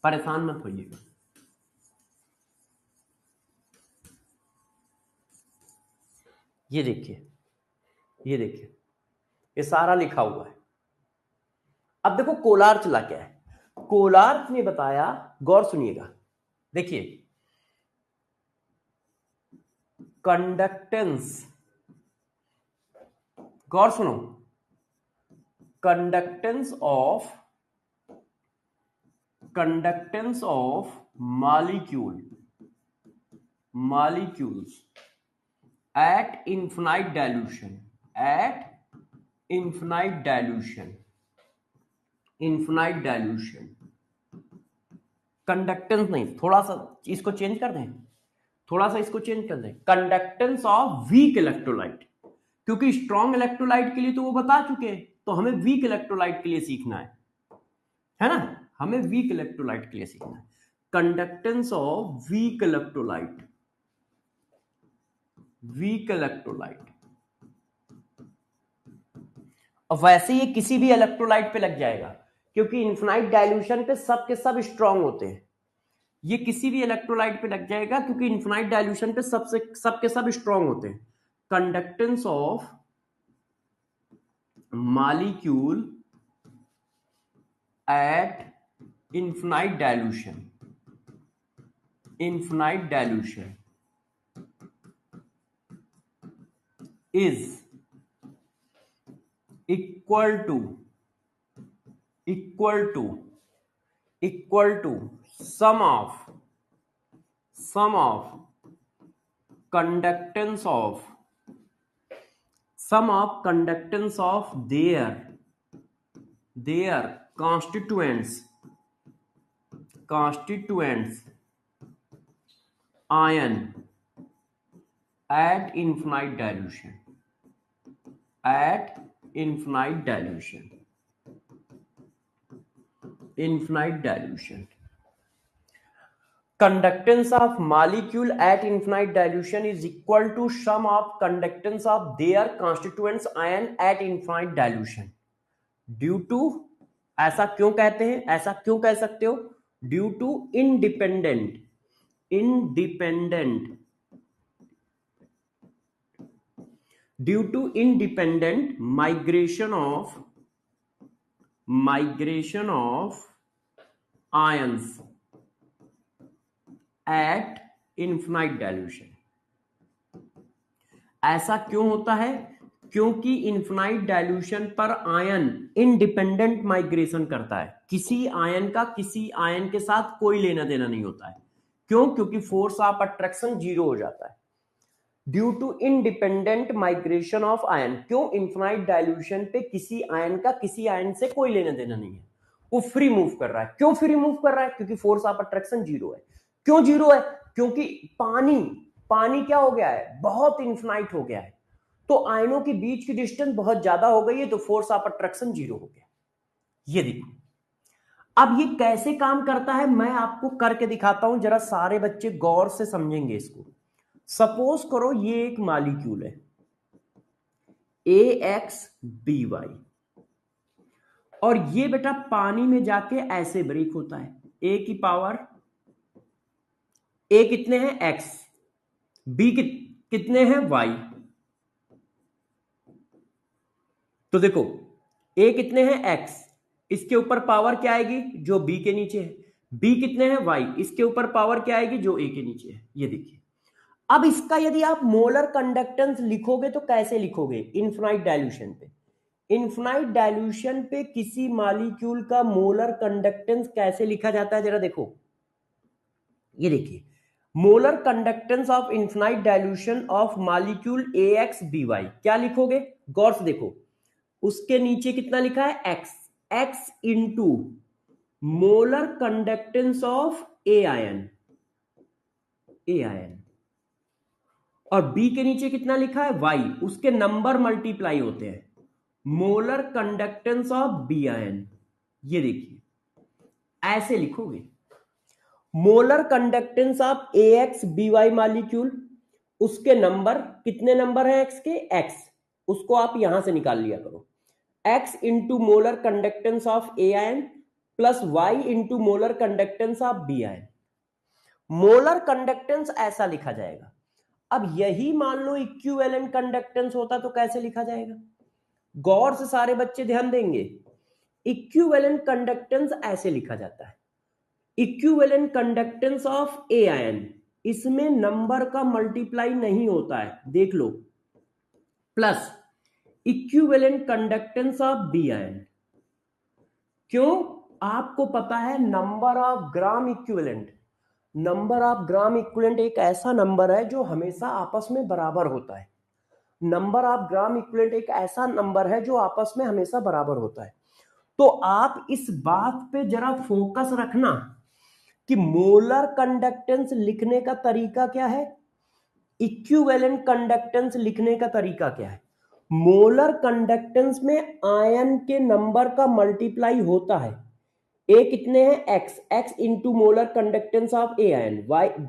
परेशान मत होइएगा। ये देखिए, ये देखिए, ये सारा लिखा हुआ है। अब देखो कोलार्च लॉ क्या है। कोलार्च ने बताया, गौर सुनिएगा, देखिए कंडक्टेंस, गौर सुनो, conductance of molecules at infinite dilution, conductance नहीं, थोड़ा सा इसको चेंज कर दें, कंडक्टेंस ऑफ वीक इलेक्ट्रोलाइट, क्योंकि स्ट्रॉन्ग इलेक्ट्रोलाइट के लिए तो वो बता चुके हैं, तो हमें वीक इलेक्ट्रोलाइट के लिए सीखना है ना, हमें वीक इलेक्ट्रोलाइट के लिए सीखना है। कंडक्टेंस ऑफ वीक इलेक्ट्रोलाइट, अब वैसे ये किसी भी इलेक्ट्रोलाइट पे लग जाएगा, क्योंकि इनफिनाइट डाइल्यूशन पे सब के सब स्ट्रॉन्ग होते हैं। ये किसी भी इलेक्ट्रोलाइट पे लग जाएगा, क्योंकि इनफिनाइट डाइल्यूशन पे सब के सब स्ट्रॉन्ग होते हैं। Conductance of molecule eight infinite dilution is equal to sum of conductance of their their constituents ion at infinite dilution, infinite dilution. Conductance of molecule at infinite dilution is equal to sum of conductance of their constituents ion at infinite dilution. Due to, ऐसा क्यों कहते हैं, ऐसा क्यों कह सकते हो? Due to independent migration of ions at infinite dilution. ऐसा क्यों होता है? क्योंकि इन्फिनाइट डाइल्यूशन पर आयन इंडिपेंडेंट माइग्रेशन करता है, किसी आयन का किसी आयन के साथ कोई लेना देना नहीं होता है. क्यों? क्योंकि फोर्स ऑफ अट्रैक्शन जीरो हो जाता है. Due to independent migration of ion. क्यों? इन्फिनाइट डाइल्यूशन पे किसी आयन का किसी आयन से कोई लेना देना नहीं है, वो फ्री मूव कर रहा है. क्यों फ्री मूव कर रहा है? क्योंकि फोर्स ऑफ अट्रैक्शन जीरो है. क्यों जीरो है? क्योंकि पानी क्या हो गया है? बहुत इन्फिनाइट हो गया है, तो आयनों के बीच की डिस्टेंस बहुत ज्यादा हो गई है, तो फोर्स ऑफ अट्रैक्शन जीरो हो गया. ये देखो, अब ये कैसे काम करता है मैं आपको करके दिखाता हूं, जरा सारे बच्चे गौर से समझेंगे इसको. सपोज करो ये एक मॉलिक्यूल है AXBY, और ये बेटा पानी में जाके ऐसे ब्रेक होता है. A की पावर, A कितने हैं? X. B कितने हैं? Y. तो देखो A कितने हैं? X. इसके ऊपर पावर क्या आएगी? जो B के नीचे है. B कितने हैं? Y. इसके ऊपर पावर क्या आएगी? जो A के नीचे है. ये देखिए, अब इसका यदि आप मोलर कंडक्टेंस लिखोगे तो कैसे लिखोगे? इन्फिनाइट डाइल्यूशन पे. इन्फिनाइट डाइल्यूशन पे किसी मॉलिक्यूल का मोलर कंडक्टेंस कैसे लिखा जाता है? जरा देखो, ये देखिए, molar conductance of infinite dilution of molecule AXBY. क्या लिखोगे? गौर से देखो, उसके नीचे कितना लिखा है? X into molar conductance of A ion, और B के नीचे कितना लिखा है? Y. उसके नंबर मल्टीप्लाई होते हैं. Molar conductance of B ion. ये देखिए, ऐसे लिखोगे. Molar conductance of AXBY molecule, उसके नंबर कितने नंबर है X के? X. उसको आप यहां से निकाल लिया करो. X into molar conductance of A ion plus Y into molar conductance of B ion. Molar conductance ऐसा लिखा जाएगा. अब यही मान लो इक्विवेलेंट कंडक्टेंस होता तो कैसे लिखा जाएगा? गौर से सारे बच्चे ध्यान देंगे. इक्विवेलेंट कंडक्टेंस ऐसे लिखा जाता है. Equivalent conductance of A ion, इसमें नंबर का मल्टीप्लाई नहीं होता है, देख लो, plus equivalent conductance of B ion. क्यों? आपको पता है number of gram equivalent. Number of gram equivalent एक ऐसा नंबर है जो हमेशा आपस में बराबर होता है. नंबर ऑफ ग्राम इक्विवेलेंट एक ऐसा नंबर है जो आपस में हमेशा बराबर होता है. तो आप इस बात पे जरा फोकस रखना कि मोलर कंडक्टेंस लिखने का तरीका क्या है, इक्विवेलेंट कंडक्टेंस लिखने का तरीका क्या है. मोलर कंडक्टेंस में आयन के नंबर का मल्टीप्लाई होता है. A कितने हैं? X into molar conductance of A ion.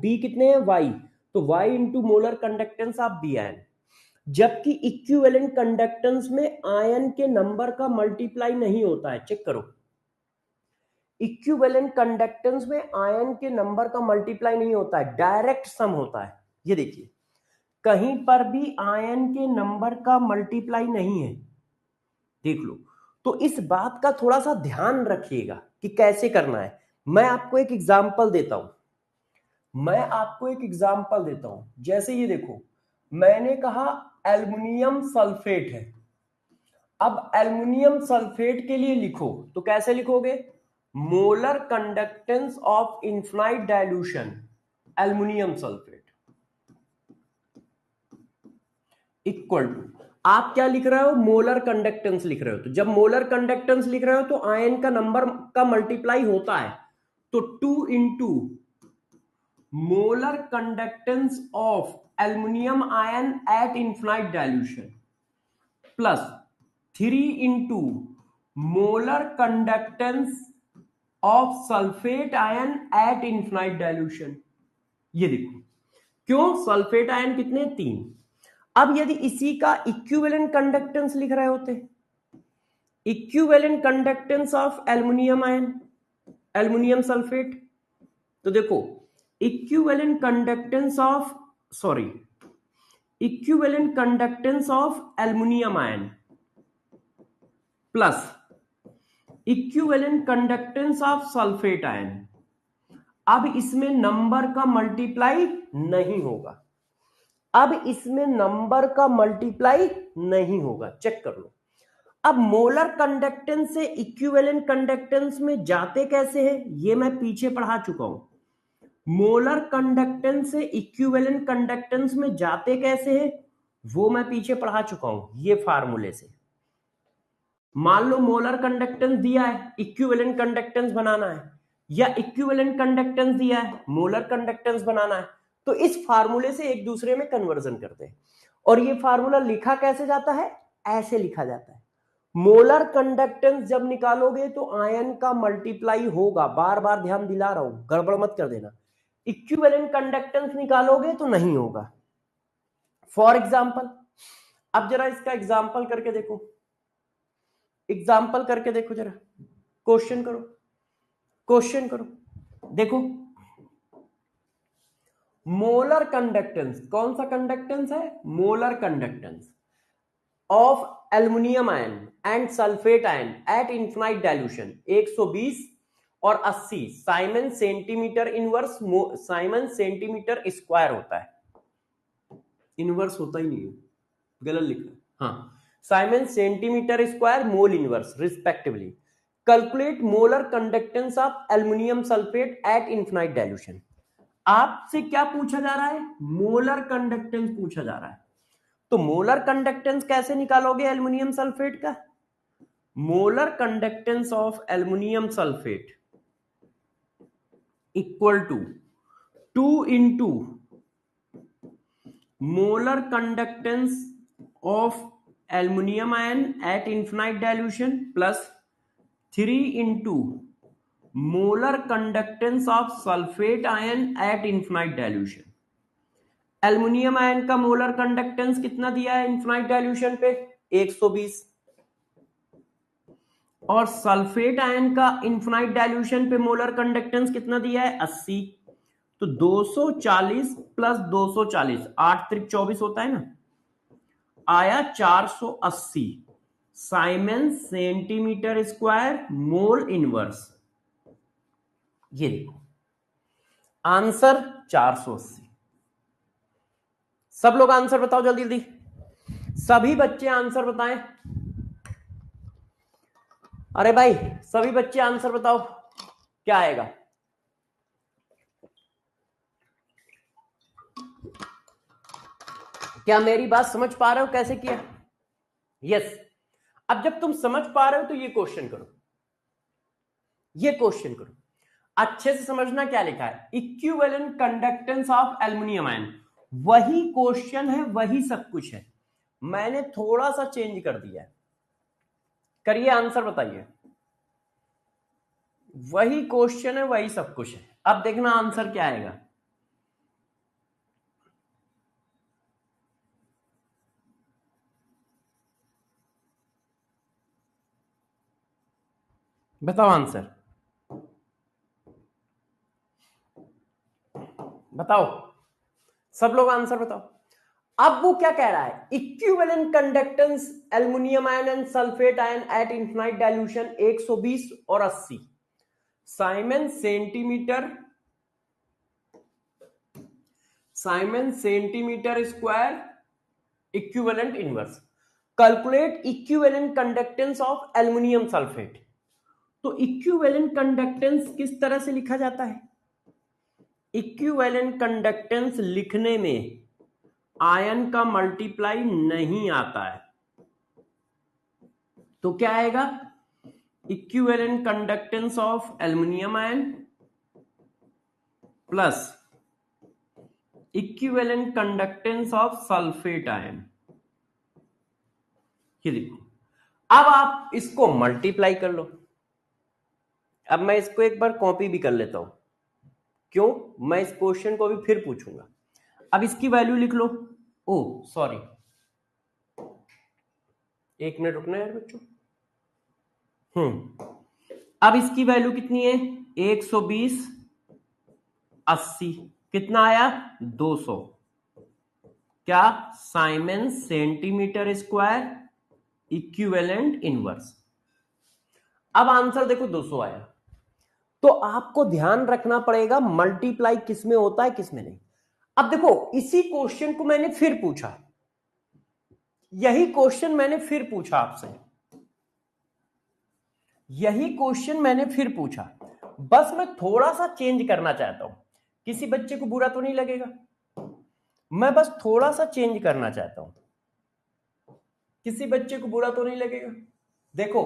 B कितने हैं? Y. तो Y into molar conductance of B ion. जबकि इक्विवेलेंट कंडक्टेंस में आयन के नंबर का मल्टीप्लाई नहीं होता है. चेक करो, इक्विवेलेंट कंडक्टेंस में आयन के नंबर का मल्टीप्लाई नहीं होता है, डायरेक्ट सम होता है. ये देखिए, कहीं पर भी आयन के नंबर का मल्टीप्लाई नहीं है, देख लो. तो इस बात का थोड़ा सा ध्यान रखिएगा कि कैसे करना है. मैं आपको एक एग्जांपल देता हूं. जैसे ये देखो, मैंने कहा एल्युमिनियम सल्फेट है. अब एल्युमिनियम सल्फेट के लिए लिखो तो कैसे लिखोगे? Molar conductance of infinite dilution aluminium sulphate equal to आप क्या लिख रहे हो, मोलर कंडक्टेंस लिख रहे हो। तो जब मोलर कंडक्टेंस लिख रहे हो तो आयन का नंबर का मल्टीप्लाई होता है, तो 2 into molar conductance of aluminium ion at infinite dilution plus 3 into molar conductance of sulphate ion at infinite dilution. ये देखो, क्यों, सल्फेट आयन कितने, 3। अब यदि इसी का इक्विवेलेंट कंडक्टेंस लिख रहे होते, equivalent conductance of aluminium ion, aluminium sulphate, तो देखो equivalent conductance of, sorry, equivalent conductance of aluminium ion plus equivalent conductance of sulphate ion. अब इसमें नंबर का मल्टीप्लाई नहीं होगा, अब इसमें नंबर का मल्टीप्लाई नहीं होगा, चेक कर लो। अब मोलर कंडक्टेंस से इक्विवेलेंट कंडक्टेंस में जाते कैसे हैं, ये मैं पीछे पढ़ा चुका हूं। मोलर कंडक्टेंस से इक्विवेलेंट कंडक्टेंस में जाते कैसे हैं वो मैं पीछे पढ़ा चुका हूं, ये फार्मूले से। मान लो मोलर कंडक्टेंस दिया है, इक्विवेलेंट कंडक्टेंस बनाना है, या इक्विवेलेंट कंडक्टेंस दिया है, मोलर कंडक्टेंस बनाना है, तो इस फार्मूले से एक दूसरे में कन्वर्जन करते हैं। और ये फार्मूला लिखा कैसे जाता है, ऐसे लिखा जाता है। मोलर कंडक्टेंस जब निकालोगे तो आयन का मल्टीप्लाई होगा, बार बार ध्यान दिला रहा हूं, गड़बड़ मत कर देना। इक्विवेलेंट कंडक्टेंस निकालोगे तो नहीं होगा। फॉर एग्जाम्पल, अब जरा इसका एग्जाम्पल करके देखो, एग्जाम्पल करके देखो जरा, क्वेश्चन करो, क्वेश्चन करो। देखो मोलर कंडक्टेंस, कौन सा कंडक्टेंस है, molar conductance of aluminium ion and sulphate ion at infinite dilution 120 और 80 siemens centimetre inverse, siemens centimetre square होता है, इनवर्स होता ही नहीं है, गलत लिखा, हाँ, siemens centimetre square mole inverse respectively. Calculate molar conductance of aluminium sulphate at infinite dilution. आपसे क्या पूछा जा रहा है, मोलर कंडक्टेंस पूछा जा रहा है। तो मोलर कंडक्टेंस कैसे निकालोगे एल्युमिनियम सल्फेट का, molar conductance of aluminium sulphate equal to 2 into molar conductance of aluminium ion at infinite dilution plus 3 into molar conductance of sulphate ion at infinite dilution. Aluminium ion का molar conductance कितना दिया है infinite dilution पे, 120, और sulphate ion का infinite dilution पे molar conductance कितना दिया है, 80। तो 240 प्लस 240, 8 त्रिक 24 होता है ना, आया 480 Simon centimetre square mole inverse. ये देखो आंसर 480। सब लोग आंसर बताओ जल्दी जल्दी, सभी बच्चे आंसर बताएं। अरे भाई सभी बच्चे आंसर बताओ, क्या आएगा। क्या मेरी बात समझ पा रहे हो कैसे किया, यस। अब जब तुम समझ पा रहे हो तो ये क्वेश्चन करो, ये क्वेश्चन करो, अच्छे से समझना क्या लिखा है, equivalent conductance of aluminium ion. वही क्वेश्चन है, वही सब कुछ है, मैंने थोड़ा सा चेंज कर दिया है। करिए आंसर बताइए, वही क्वेश्चन है, वही सब कुछ है। अब देखना आंसर क्या आएगा। बताओ आंसर, बताओ, सब लोग आंसर बताओ। अब वो क्या कह रहा है, equivalent conductance aluminium ion and sulphate ion at infinite dilution 120 और 80 siemens centimetre square equivalent inverse. Calculate equivalent conductance of aluminium sulphate. तो इक्विवेलेंट कंडक्टेंस किस तरह से लिखा जाता है, इक्विवेलेंट कंडक्टेंस लिखने में आयन का मल्टीप्लाई नहीं आता है, तो क्या आएगा, equivalent conductance of aluminium ion plus equivalent conductance of sulphate ion. ये देखो, अब आप इसको मल्टीप्लाई कर लो। अब मैं इसको एक बार कॉपी भी कर लेता हूं, क्यों, मैं इस क्वेश्चन को भी फिर पूछूंगा। अब इसकी वैल्यू लिख लो। ओ सॉरी, एक मिनट रुकना यार बच्चों। अब इसकी वैल्यू कितनी है, 120 80, कितना आया 200, क्या, Simon centimetre square equivalent inverse. अब आंसर देखो 200 आया। तो आपको ध्यान रखना पड़ेगा मल्टीप्लाई किस में होता है किस में नहीं। अब देखो, इसी क्वेश्चन को मैंने फिर पूछा, यही क्वेश्चन मैंने फिर पूछा आपसे, यही क्वेश्चन मैंने फिर पूछा, बस मैं थोड़ा सा चेंज करना चाहता हूं। किसी बच्चे को बुरा तो नहीं लगेगा, मैं बस थोड़ा सा चेंज करना चाहता हूं, किसी बच्चे को बुरा तो नहीं लगेगा। देखो,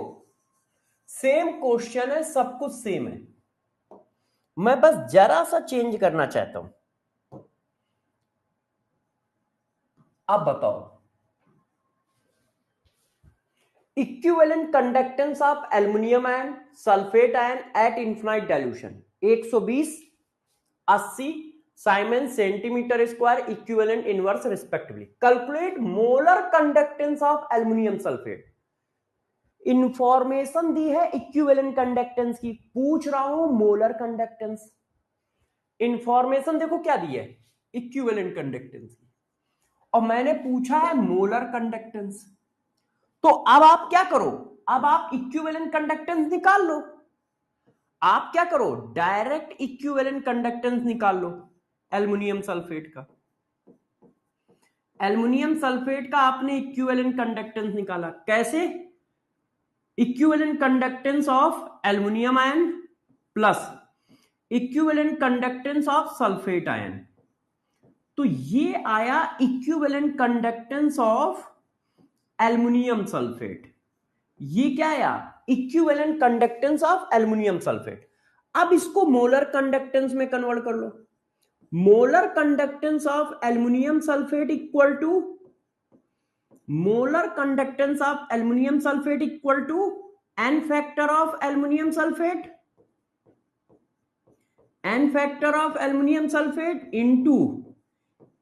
सेम क्वेश्चन है, सब कुछ सेम है, मैं बस जरा सा चेंज करना चाहता हूं। अब बताओ, equivalent conductance of aluminium ion sulphate ion at infinite dilution 120 80 siemens centimetre square equivalent inverse respectively. Calculate molar conductance of aluminium sulphate. Information दी है इक्विवेलेंट कंडक्टेंस की, पूछ रहा हूं मोलर कंडक्टेंस। इंफॉर्मेशन देखो क्या दी है, इक्विवेलेंट कंडक्टेंस की, और मैंने पूछा है मोलर कंडक्टेंस। तो अब आप क्या करो, अब आप इक्विवेलेंट कंडक्टेंस निकाल लो। आप क्या करो, डायरेक्ट इक्विवेलेंट कंडक्टेंस निकाल लो एल्युमिनियम सल्फेट का। एल्युमिनियम सल्फेट का आपने इक्विवेलेंट कंडक्टेंस निकाला, कैसे, equivalent conductance of aluminium ion plus equivalent conductance of sulphate ion. तो ये आया equivalent conductance of aluminium sulphate. ये क्या आया, equivalent conductance of aluminium sulphate. अब इसको मोलर कंडक्टेंस में कन्वर्ट कर लो। Molar conductance of aluminium sulphate equal to, molar conductance of aluminium sulphate equal to N factor of aluminium sulphate, N factor of aluminium sulphate into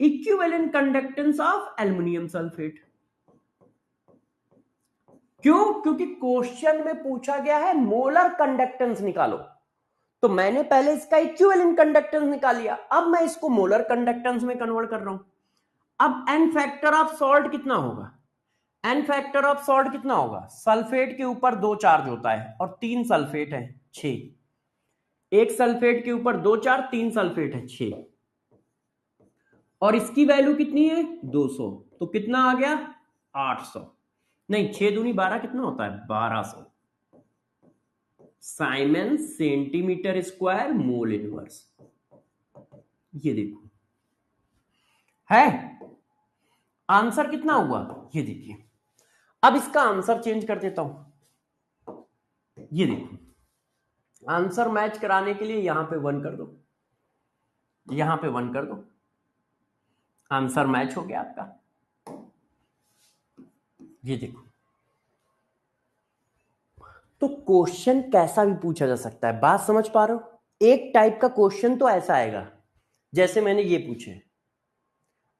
equivalent conductance of aluminium sulphate. क्यों, क्योंकि question में पूछा गया है molar conductance निकालो, तो मैंने पहले इसका इक्विवेलेंट कंडक्टेंस निकाल लिया, अब मैं इसको मोलर कंडक्टेंस में कन्वर्ट कर रहा हूं। अब एन फैक्टर ऑफ सॉल्ट कितना होगा, एन फैक्टर ऑफ सॉल्ट कितना होगा, सल्फेट के ऊपर 2 चार्ज होता है और 3 सल्फेट है 6, एक सल्फेट के ऊपर 2 चार्ज 3 सल्फेट है 6, और इसकी वैल्यू कितनी है 200, तो कितना आ गया 800, नहीं 6 दूनी 12, कितना होता है 1200 Simon centimetre square mole inverse. ये देखो है आंसर कितना हुआ, ये देखिए। अब इसका आंसर चेंज कर देता हूं, ये देखो आंसर मैच कराने के लिए यहां पे 1 कर दो, यहां पे 1 कर दो, आंसर मैच हो गया आपका। ये देखो, तो क्वेश्चन कैसा भी पूछा जा सकता है, बात समझ पा रहे हो। एक टाइप का क्वेश्चन तो ऐसा आएगा जैसे मैंने ये पूछे।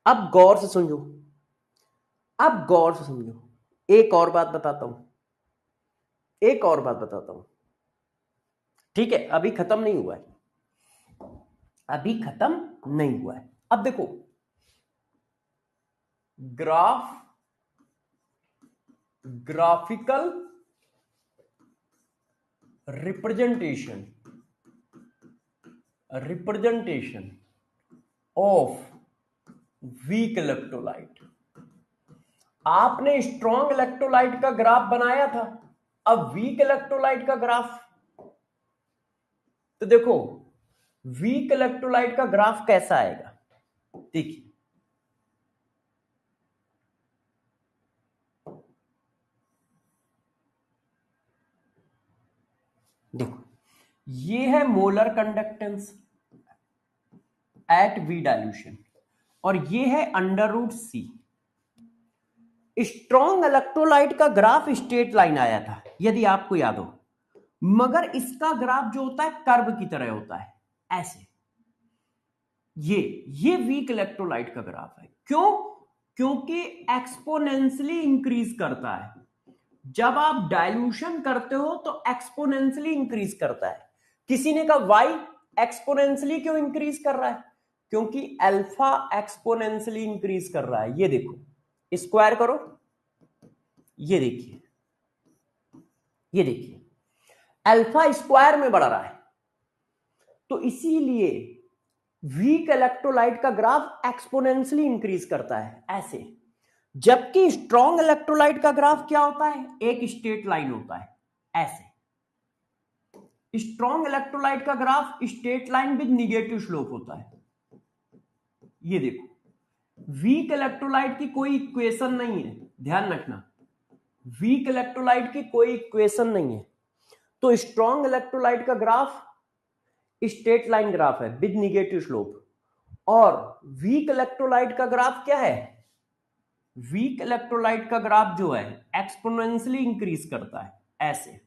अब गौर से समझो, अब गौर से समझो, एक और बात बताता हूं, एक और बात बताता हूं, ठीक है, अभी खत्म नहीं हुआ है, अभी खत्म नहीं हुआ है। अब देखो, graphical representation of weak electrolyte. आपने स्ट्रॉन्ग इलेक्ट्रोलाइट का ग्राफ बनाया था, अब वीक इलेक्ट्रोलाइट का ग्राफ, तो देखो वीक इलेक्ट्रोलाइट का ग्राफ कैसा आएगा, देखिए देखो ये है molar conductance at V dilution और ये है under root C. Strong electrolyte का ग्राफ स्ट्रेट लाइन आया था यदि आपको याद हो, मगर इसका ग्राफ जो होता है कर्व की तरह होता है ऐसे। ये वीक इलेक्ट्रोलाइट का ग्राफ है। क्यों? क्योंकि एक्सपोनेंशियली इंक्रीज करता है। जब आप डाइल्यूशन करते हो तो एक्सपोनेंशियली इंक्रीज करता है। किसी ने कहा वाई एक्सपोनेंशियली क्यों इंक्रीज कर रहा है? क्योंकि अल्फा एक्सपोनेंशियली इंक्रीज कर रहा है। ये देखो, स्क्वायर करो, ये देखिए, ये देखिए अल्फा स्क्वायर में बढ़ रहा है। तो इसीलिए वीक इलेक्ट्रोलाइट का ग्राफ एक्सपोनेंशियली इंक्रीज करता है ऐसे। जबकि स्ट्रॉन्ग इलेक्ट्रोलाइट का ग्राफ क्या होता है? एक स्ट्रेट लाइन होता है ऐसे। स्ट्रॉन्ग इलेक्ट्रोलाइट का graph straight line with negative slope होता है। ये देखो, वीक इलेक्ट्रोलाइट की कोई इक्वेशन नहीं है, ध्यान रखना, वीक इलेक्ट्रोलाइट की कोई इक्वेशन नहीं है। तो स्ट्रॉन्ग इलेक्ट्रोलाइट का ग्राफ स्ट्रेट लाइन ग्राफ है विद निगेटिव स्लोप, और वीक इलेक्ट्रोलाइट का ग्राफ क्या है? वीक इलेक्ट्रोलाइट का ग्राफ जो है एक्सपोनेंशियली इंक्रीज करता है ऐसे।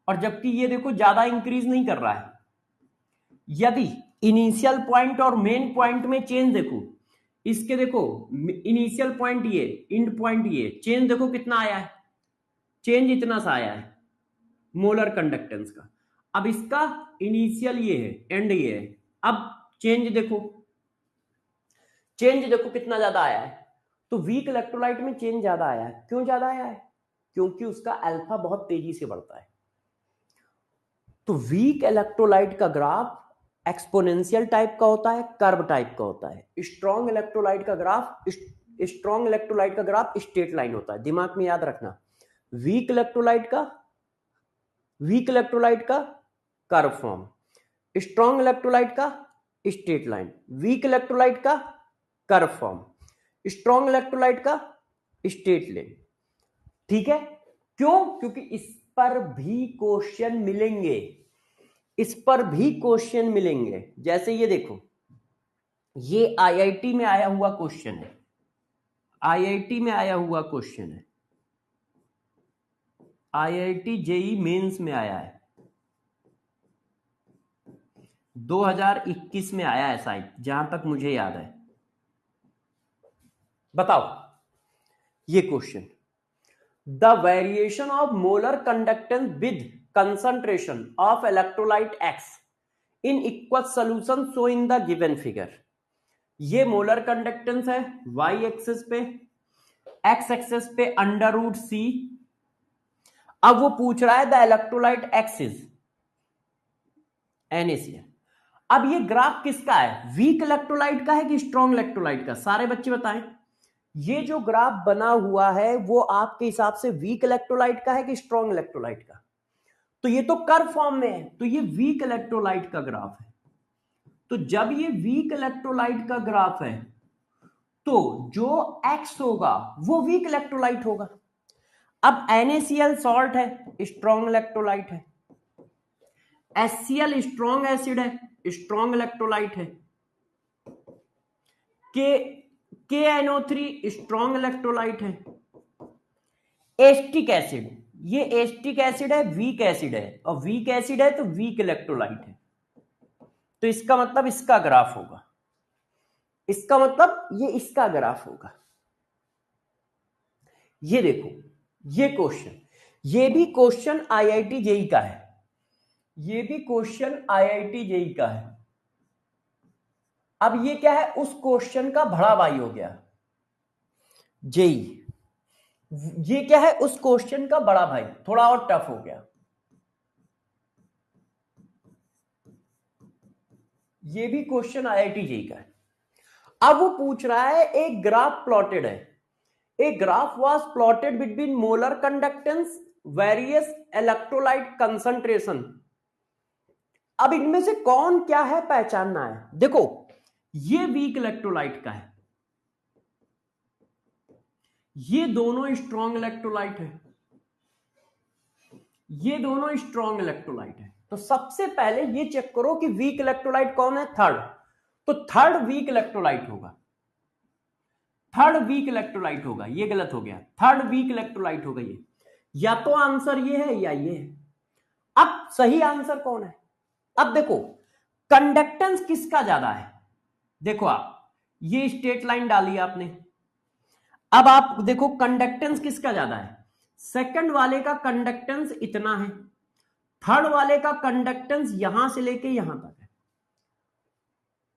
और जबकि ये देखो ज्यादा इंक्रीज नहीं कर रहा है। यदि इनिशियल पॉइंट और मेन पॉइंट में चेंज देखो, इसके देखो इनिशियल पॉइंट ये, एंड पॉइंट ये, चेंज देखो कितना आया है, चेंज इतना सा आया है मोलर कंडक्टेंस का। अब इसका इनिशियल ये है, एंड ये है, अब चेंज देखो, चेंज देखो कितना ज्यादा आया है। तो वीक इलेक्ट्रोलाइट में चेंज ज्यादा आया है। क्यों ज्यादा आया है? क्योंकि उसका अल्फा बहुत तेजी से बढ़ता है। तो वीक इलेक्ट्रोलाइट का ग्राफ एक्सपोनेंशियल टाइप का होता है, कर्व टाइप का होता है। स्ट्रॉन्ग इलेक्ट्रोलाइट का ग्राफ, स्ट्रॉन्ग इलेक्ट्रोलाइट का ग्राफ स्ट्रेट लाइन होता है। दिमाग में याद रखना, वीक इलेक्ट्रोलाइट का कर्व फॉर्म, स्ट्रॉन्ग इलेक्ट्रोलाइट का स्ट्रेट लाइन, वीक इलेक्ट्रोलाइट का कर्व फॉर्म, स्ट्रॉन्ग इलेक्ट्रोलाइट का स्ट्रेट लाइन। ठीक है? क्यों? क्योंकि इस पर भी क्वेश्चन मिलेंगे, इस पर भी क्वेश्चन मिलेंगे। जैसे ये देखो, ये आईआईटी में आया हुआ क्वेश्चन है, आईआईटी में आया हुआ क्वेश्चन है, आईआईटी जेई मेंस में आया है, 2021 में आया है शायद, जहां तक मुझे याद है। बताओ ये question, the variation of molar conductance with concentration of electrolyte x in equal solution show in the given figure. ये मोलर कंडक्टेंस है वाई एक्सिस पे, एक्स एक्सिस पे अंडर रूट सी। अब वो पूछ रहा है the electrolyte x is NaCl। अब ये ग्राफ किसका है? वीक इलेक्ट्रोलाइट का है कि स्ट्रॉन्ग इलेक्ट्रोलाइट का? सारे बच्चे बताएं, ये जो ग्राफ बना हुआ है वो आपके हिसाब से वीक इलेक्ट्रोलाइट का है कि स्ट्रॉन्ग इलेक्ट्रोलाइट का? तो ये तो कर्व फॉर्म में है, तो ये वीक इलेक्ट्रोलाइट का ग्राफ है। तो जब ये वीक इलेक्ट्रोलाइट का ग्राफ है तो जो एक्स होगा वो वीक इलेक्ट्रोलाइट होगा। अब NaCl सॉल्ट है, स्ट्रॉन्ग इलेक्ट्रोलाइट है, HCl स्ट्रॉन्ग एसिड है, स्ट्रॉन्ग इलेक्ट्रोलाइट है, KNO3 स्ट्रॉन्ग इलेक्ट्रोलाइट है, एस्टिक एसिड, ये एस्टिक एसिड है, वीक एसिड है, और वीक एसिड है तो वीक इलेक्ट्रोलाइट है। तो इसका मतलब इसका ग्राफ होगा, इसका मतलब ये इसका ग्राफ होगा। ये देखो ये क्वेश्चन, ये भी क्वेश्चन आईआईटी जेई का है, ये भी क्वेश्चन आईआईटी जेई का है। अब ये क्या है? उस क्वेश्चन का बड़ा भाई हो गया जेई। ये क्या है? उस क्वेश्चन का बड़ा भाई, थोड़ा और टफ हो गया। ये भी क्वेश्चन आईआईटी जेई का है। अब वो पूछ रहा है एक ग्राफ प्लॉटेड है, a graph was plotted between molar conductance various electrolyte concentration. अब इनमें से कौन क्या है पहचानना है। देखो ये वीक इलेक्ट्रोलाइट का है, ये दोनों स्ट्रॉन्ग इलेक्ट्रोलाइट है, ये दोनों स्ट्रॉन्ग इलेक्ट्रोलाइट है। तो सबसे पहले ये चेक करो कि वीक इलेक्ट्रोलाइट कौन है, थर्ड। तो थर्ड वीक इलेक्ट्रोलाइट होगा, थर्ड वीक इलेक्ट्रोलाइट होगा। ये गलत हो गया, थर्ड वीक इलेक्ट्रोलाइट होगा ये। या तो आंसर ये है या ये है। अब सही आंसर कौन है? अब देखो कंडक्टेंस किसका ज्यादा है। देखो आप ये स्ट्रेट लाइन डाली आपने, अब आप देखो कंडक्टेंस किसका ज्यादा है। सेकंड वाले का कंडक्टेंस इतना है, थर्ड वाले का कंडक्टेंस यहां से लेके यहां तक है।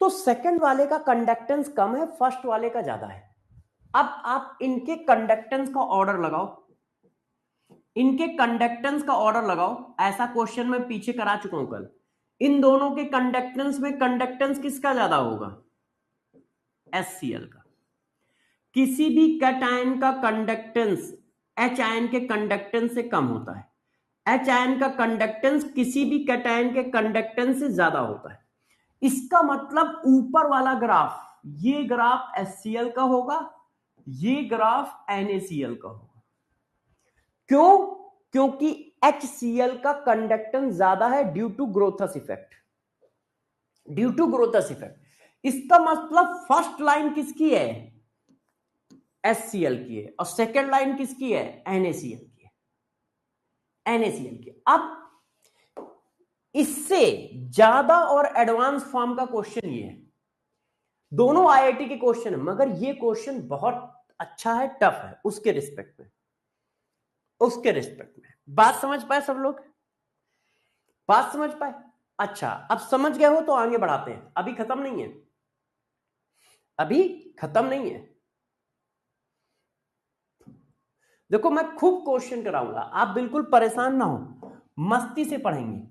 तो सेकंड वाले का कंडक्टेंस कम है, फर्स्ट वाले का ज्यादा है। अब आप इनके कंडक्टेंस का ऑर्डर लगाओ, इनके कंडक्टेंस का ऑर्डर लगाओ। ऐसा क्वेश्चन मैं पीछे करा चुका हूं कल। इन दोनों के कंडक्टेंस में कंडक्टेंस किसका ज्यादा होगा, HCl का। किसी भी कैटायन का कंडक्टेंस H आयन के कंडक्टेंस से कम होता है, H आयन का कंडक्टेंस किसी भी कैटायन के कंडक्टेंस से ज्यादा होता है। इसका मतलब ऊपर वाला ग्राफ, ये ग्राफ HCl का होगा, ये ग्राफ NaCl का होगा। क्यों? क्योंकि HCl का कंडक्टेंस ज्यादा है due to Grotthuss effect, due to Grotthuss effect. इसका मतलब फर्स्ट लाइन किसकी है, HCl की है, और सेकेंड लाइन किसकी है, NaCl की है, NaCl की। अब इससे ज्यादा और एडवांस फॉर्म का क्वेश्चन ये है, दोनों IIT के क्वेश्चन है, मगर ये क्वेश्चन बहुत अच्छा है, टफ है, उसके रिस्पेक्ट में, उसके रिस्पेक्ट में। बात समझ पाए सब लोग, बात समझ पाए? अच्छा, अब समझ गए हो तो आगे बढ़ाते हैं, अभी खत्म नहीं है, अभी खत्म नहीं है। देखो मैं खूब क्वेश्चन कराऊंगा, आप बिल्कुल परेशान ना हो, मस्ती से पढ़ेंगे।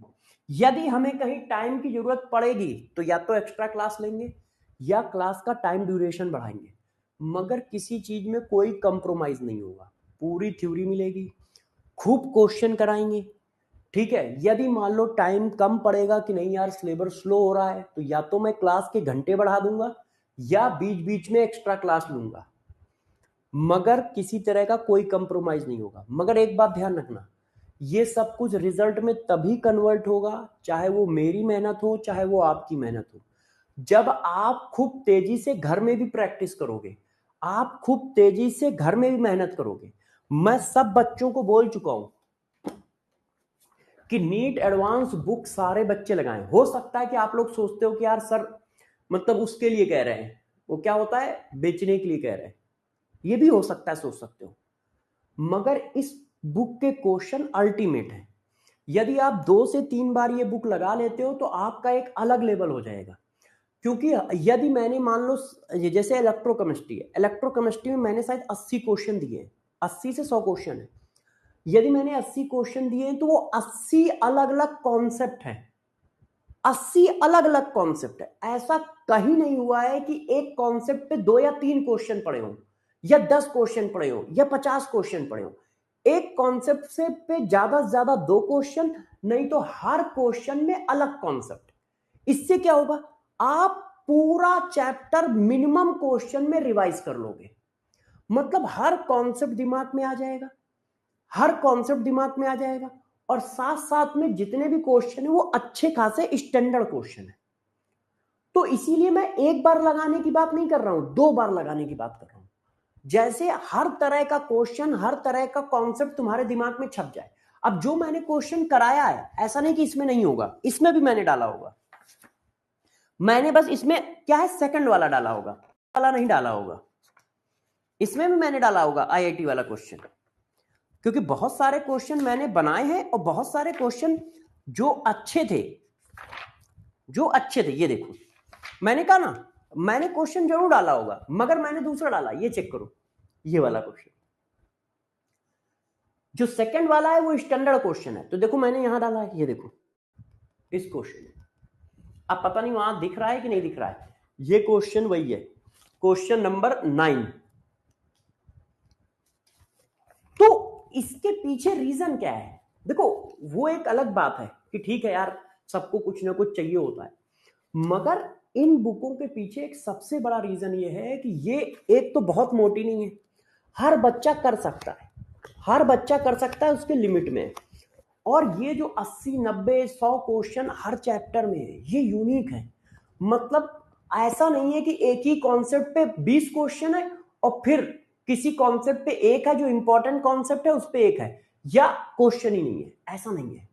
यदि हमें कहीं टाइम की जरूरत पड़ेगी तो या तो एक्स्ट्रा क्लास लेंगे या क्लास का टाइम ड्यूरेशन बढ़ाएंगे, मगर किसी चीज में कोई कंप्रोमाइज नहीं होगा। पूरी थ्योरी मिलेगी, खूब क्वेश्चन कराएंगे, ठीक है। यदि मान लो टाइम कम पड़ेगा कि नहीं यार सिलेबस स्लो हो रहा है, तो या तो मैं क्लास के घंटे बढ़ा दूंगा या बीच बीच में एक्स्ट्रा क्लास लूंगा, मगर किसी तरह का कोई कंप्रोमाइज नहीं होगा। मगर एक बात ध्यान रखना, ये सब कुछ रिजल्ट में तभी कन्वर्ट होगा, चाहे वो मेरी मेहनत हो चाहे वो आपकी मेहनत हो, जब आप खूब तेजी से घर में भी प्रैक्टिस करोगे, आप खूब तेजी से घर में भी मेहनत करोगे। मैं सब बच्चों को बोल चुका हूं कि नीट एडवांस बुक सारे बच्चे लगाएं। हो सकता है कि आप लोग सोचते हो कि यार सर मतलब उसके लिए कह रहे हैं, वो क्या होता है, बेचने के लिए कह रहे हैं, ये भी हो सकता है, सोच सकते हो, मगर इस बुक के क्वेश्चन अल्टीमेट है। यदि आप 2 से 3 बार ये बुक लगा लेते हो तो आपका एक अलग लेवल हो जाएगा। क्योंकि यदि मैंने मान लो जैसे इलेक्ट्रोकेमिस्ट्री है, इलेक्ट्रोकेमिस्ट्री में मैंने शायद 80 क्वेश्चन दिए हैं, 80 से 100 क्वेश्चन है। यदि मैंने 80 क्वेश्चन दिए हैं तो वो 80 अलग अलग कॉन्सेप्ट है, 80 अलग अलग कॉन्सेप्ट है। ऐसा कहीं नहीं हुआ है कि एक कॉन्सेप्ट पे 2 या 3 क्वेश्चन पढ़े हो, या 10 क्वेश्चन पढ़े हो, या 50 क्वेश्चन पढ़े हो। एक कॉन्सेप्ट से पे ज्यादा से ज्यादा 2 क्वेश्चन, नहीं तो हर क्वेश्चन में अलग कॉन्सेप्ट। इससे क्या होगा, आप पूरा चैप्टर मिनिमम क्वेश्चन में रिवाइज कर लोगे। मतलब हर कॉन्सेप्ट दिमाग में आ जाएगा, हर कॉन्सेप्ट दिमाग में आ जाएगा, और साथ साथ में जितने भी क्वेश्चन है वो अच्छे खासे स्टैंडर्ड क्वेश्चन है। तो इसीलिए मैं एक बार लगाने की बात नहीं कर रहा हूं, 2 बार लगाने की बात कर रहा हूं। जैसे हर तरह का क्वेश्चन, हर तरह का कॉन्सेप्ट तुम्हारे दिमाग में छप जाए। अब जो मैंने क्वेश्चन कराया है, ऐसा नहीं कि इसमें नहीं होगा, इसमें भी मैंने डाला होगा। मैंने बस इसमें क्या है, सेकंड वाला डाला होगा, वाला नहीं डाला होगा। इसमें भी मैंने डाला होगा IIT वाला क्वेश्चन, क्योंकि बहुत सारे क्वेश्चन मैंने बनाए हैं और बहुत सारे क्वेश्चन जो अच्छे थे, जो अच्छे थे। ये देखो मैंने कहा ना, मैंने क्वेश्चन जरूर डाला होगा, मगर मैंने दूसरा डाला। ये चेक करो, ये वाला क्वेश्चन जो सेकंड वाला है वो स्टैंडर्ड क्वेश्चन है, तो देखो मैंने यहां डाला है, ये देखो इस क्वेश्चन में। अब पता नहीं वहां दिख रहा है कि नहीं दिख रहा है, ये क्वेश्चन वही है, क्वेश्चन नंबर 9। तो इसके पीछे रीजन क्या है? देखो वो एक अलग बात है कि ठीक है यार सबको कुछ ना कुछ चाहिए होता है, मगर इन बुकों के पीछे एक सबसे बड़ा रीजन ये है कि ये एक तो बहुत मोटी नहीं है, हर बच्चा कर सकता है, हर बच्चा कर सकता है, उसके लिमिट में। और ये जो 80, 90, 100 क्वेश्चन हर चैप्टर में है, ये यूनिक है। मतलब ऐसा नहीं है कि एक ही कॉन्सेप्ट पे 20 क्वेश्चन है और फिर किसी कॉन्सेप्ट पे एक है जो इंपॉर्टेंट कॉन्सेप्ट है उस पे एक है, या क्वेश्चन ही नहीं है, ऐसा नहीं है।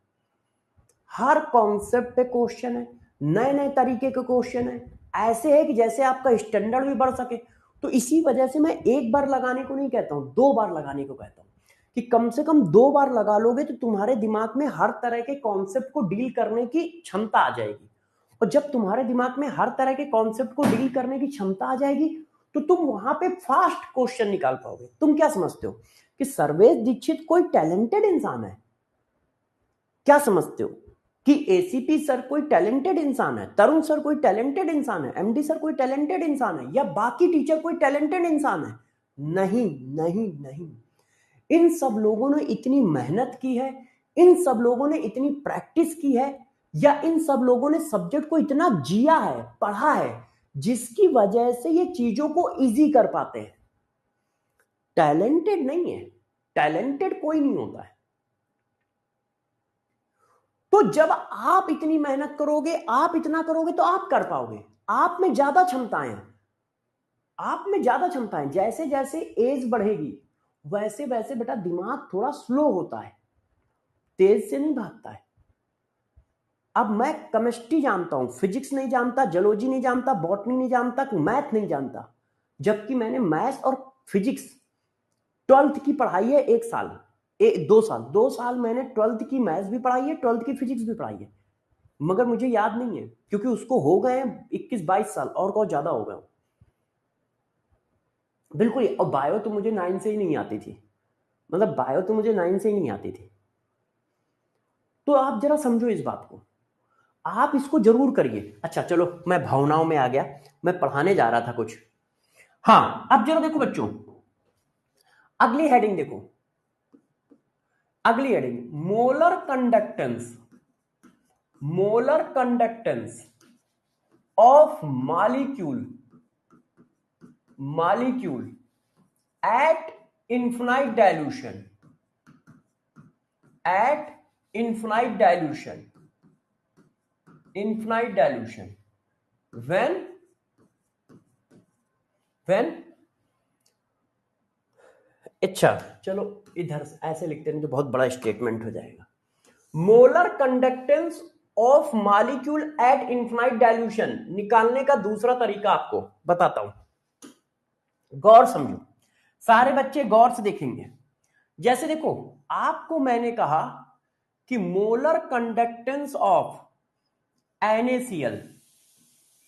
हर कॉन्सेप्ट पे क्वेश्चन है, नए नए तरीके के क्वेश्चन है, ऐसे है कि जैसे आपका स्टैंडर्ड भी बढ़ सके। तो इसी वजह से मैं एक बार लगाने को नहीं कहता हूं, 2 बार लगाने को कहता हूं, कि कम से कम 2 बार लगा लोगे तो तुम्हारे दिमाग में हर तरह के कॉन्सेप्ट को डील करने की क्षमता आ जाएगी। और जब तुम्हारे दिमाग में हर तरह के कॉन्सेप्ट को डील करने की क्षमता आ जाएगी तो तुम वहां पे फास्ट क्वेश्चन निकाल पाओगे। तुम क्या समझते हो कि सर्वेश दीक्षित कोई टैलेंटेड इंसान है? क्या समझते हो कि एसीपी सर कोई टैलेंटेड इंसान है, तरुण सर कोई टैलेंटेड इंसान है, एमडी सर कोई टैलेंटेड इंसान है, या बाकी टीचर कोई टैलेंटेड इंसान है? नहीं नहीं नहीं। इन सब लोगों ने इतनी मेहनत की है, इन सब लोगों ने इतनी प्रैक्टिस की है, या इन सब लोगों ने सब्जेक्ट को इतना जिया है, पढ़ा है, जिसकी वजह से ये चीजों को इजी कर पाते हैं। टैलेंटेड नहीं है, टैलेंटेड कोई नहीं होता है। तो जब आप इतनी मेहनत करोगे, आप इतना करोगे तो आप कर पाओगे। आप में ज्यादा क्षमताएं हैं, आप में ज्यादा क्षमताएं। जैसे जैसे एज बढ़ेगी वैसे वैसे बेटा दिमाग थोड़ा स्लो होता है, तेज से नहीं भागता है। अब मैं केमिस्ट्री जानता हूं, फिजिक्स नहीं जानता, जूलॉजी नहीं जानता, बॉटनी नहीं जानता, मैथ नहीं जानता, जबकि मैंने मैथ्स और फिजिक्स 12th की पढ़ाई है 1 साल, 2 साल मैंने 12th की मैथ्स भी पढ़ाई है, 12th की फिजिक्स भी पढ़ाई है, मगर मुझे याद नहीं है क्योंकि उसको हो गए 21-22 साल और बहुत ज्यादा हो गए। बिल्कुल। और बायो तो मुझे 9 से ही नहीं आती थी, मतलब बायो तो मुझे 9 से ही नहीं आती थी। तो आप जरा समझो इस बात को, आप इसको जरूर करिए। अच्छा चलो, मैं भावनाओं में आ गया, मैं पढ़ाने जा रहा था कुछ। हाँ, अब जरा देखो बच्चों, अगली हेडिंग देखो, अगली heading molar conductance, molar conductance of molecule, molecule at infinite dilution, at infinite dilution, infinite dilution when अच्छा चलो इधर ऐसे लिखते हैं तो बहुत बड़ा स्टेटमेंट हो जाएगा। Molar conductance of molecule at infinite dilution निकालने का दूसरा तरीका आपको बताता हूं, गौर समझो, सारे बच्चे गौर से देखेंगे। जैसे देखो, आपको मैंने कहा कि मोलर कंडक्टेंस ऑफ NaCl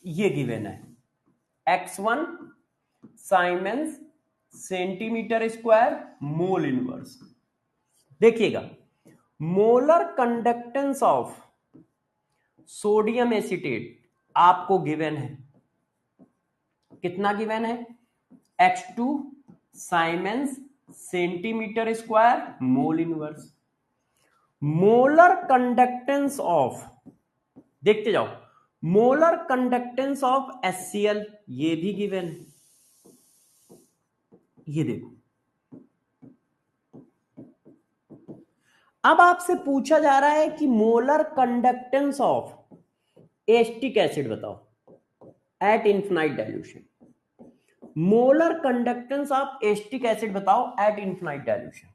ये गिवन है, x1 siemens centimetre square mole inverse. देखिएगा, molar conductance of sodium acetate आपको गिवन है, कितना गिवन है? x2 siemens centimetre square mole inverse. Molar conductance of, देखते जाओ, मोलर कंडक्टेंस ऑफ HCl ये भी गिवन है, ये देखो। अब आपसे पूछा जा रहा है कि molar conductance of acetic acid बताओ at infinite dilution, molar conductance of acetic acid बताओ एट इनफिनाइट डाइल्यूशन।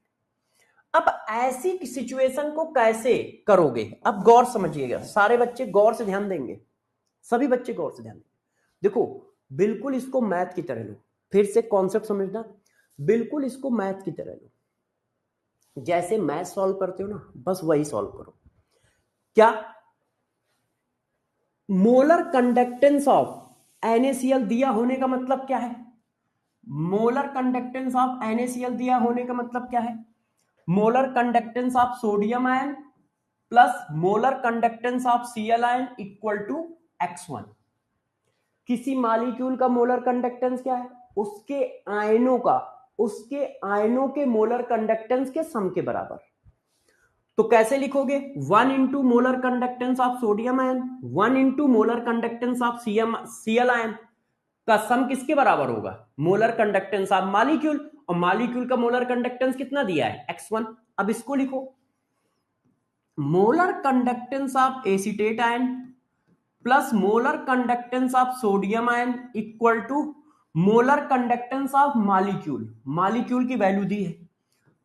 अब ऐसी सिचुएशन को कैसे करोगे? अब गौर समझिएगा, सारे बच्चे गौर से ध्यान देंगे, सभी बच्चे गौर से ध्यान देंगे। देखो, बिल्कुल इसको मैथ की तरह लो, फिर से कॉन्सेप्ट समझना, बिल्कुल इसको मैथ की तरह लो, जैसे मैथ सॉल्व करते हो ना, बस वही सॉल्व करो। क्या? मोलर कंडक्टेंस ऑफ NaCl दिया होने का मतलब क्या है? मोलर कंडक्टेंस ऑफ NaCl दिया होने का मतलब क्या है? Molar conductance of sodium ion plus molar conductance of Cl ion equal to x1। किसी मॉलिक्यूल का मोलर कंडक्टेंस क्या है? उसके आयनों का, उसके आयनों के मोलर कंडक्टेंस के सम के बराबर। तो कैसे लिखोगे? 1 into molar conductance of sodium ion, 1 into molar conductance of Cl ion का सम किसके बराबर होगा? मोलर कंडक्टेंस ऑफ मॉलिक्यूल, और मॉलिक्यूल का मोलर कंडक्टेंस कितना दिया है? x1। अब इसको लिखो, molar conductance of acetate ion plus molar conductance of sodium ion equal to molar conductance of molecule. Molecule की वैल्यू दी है,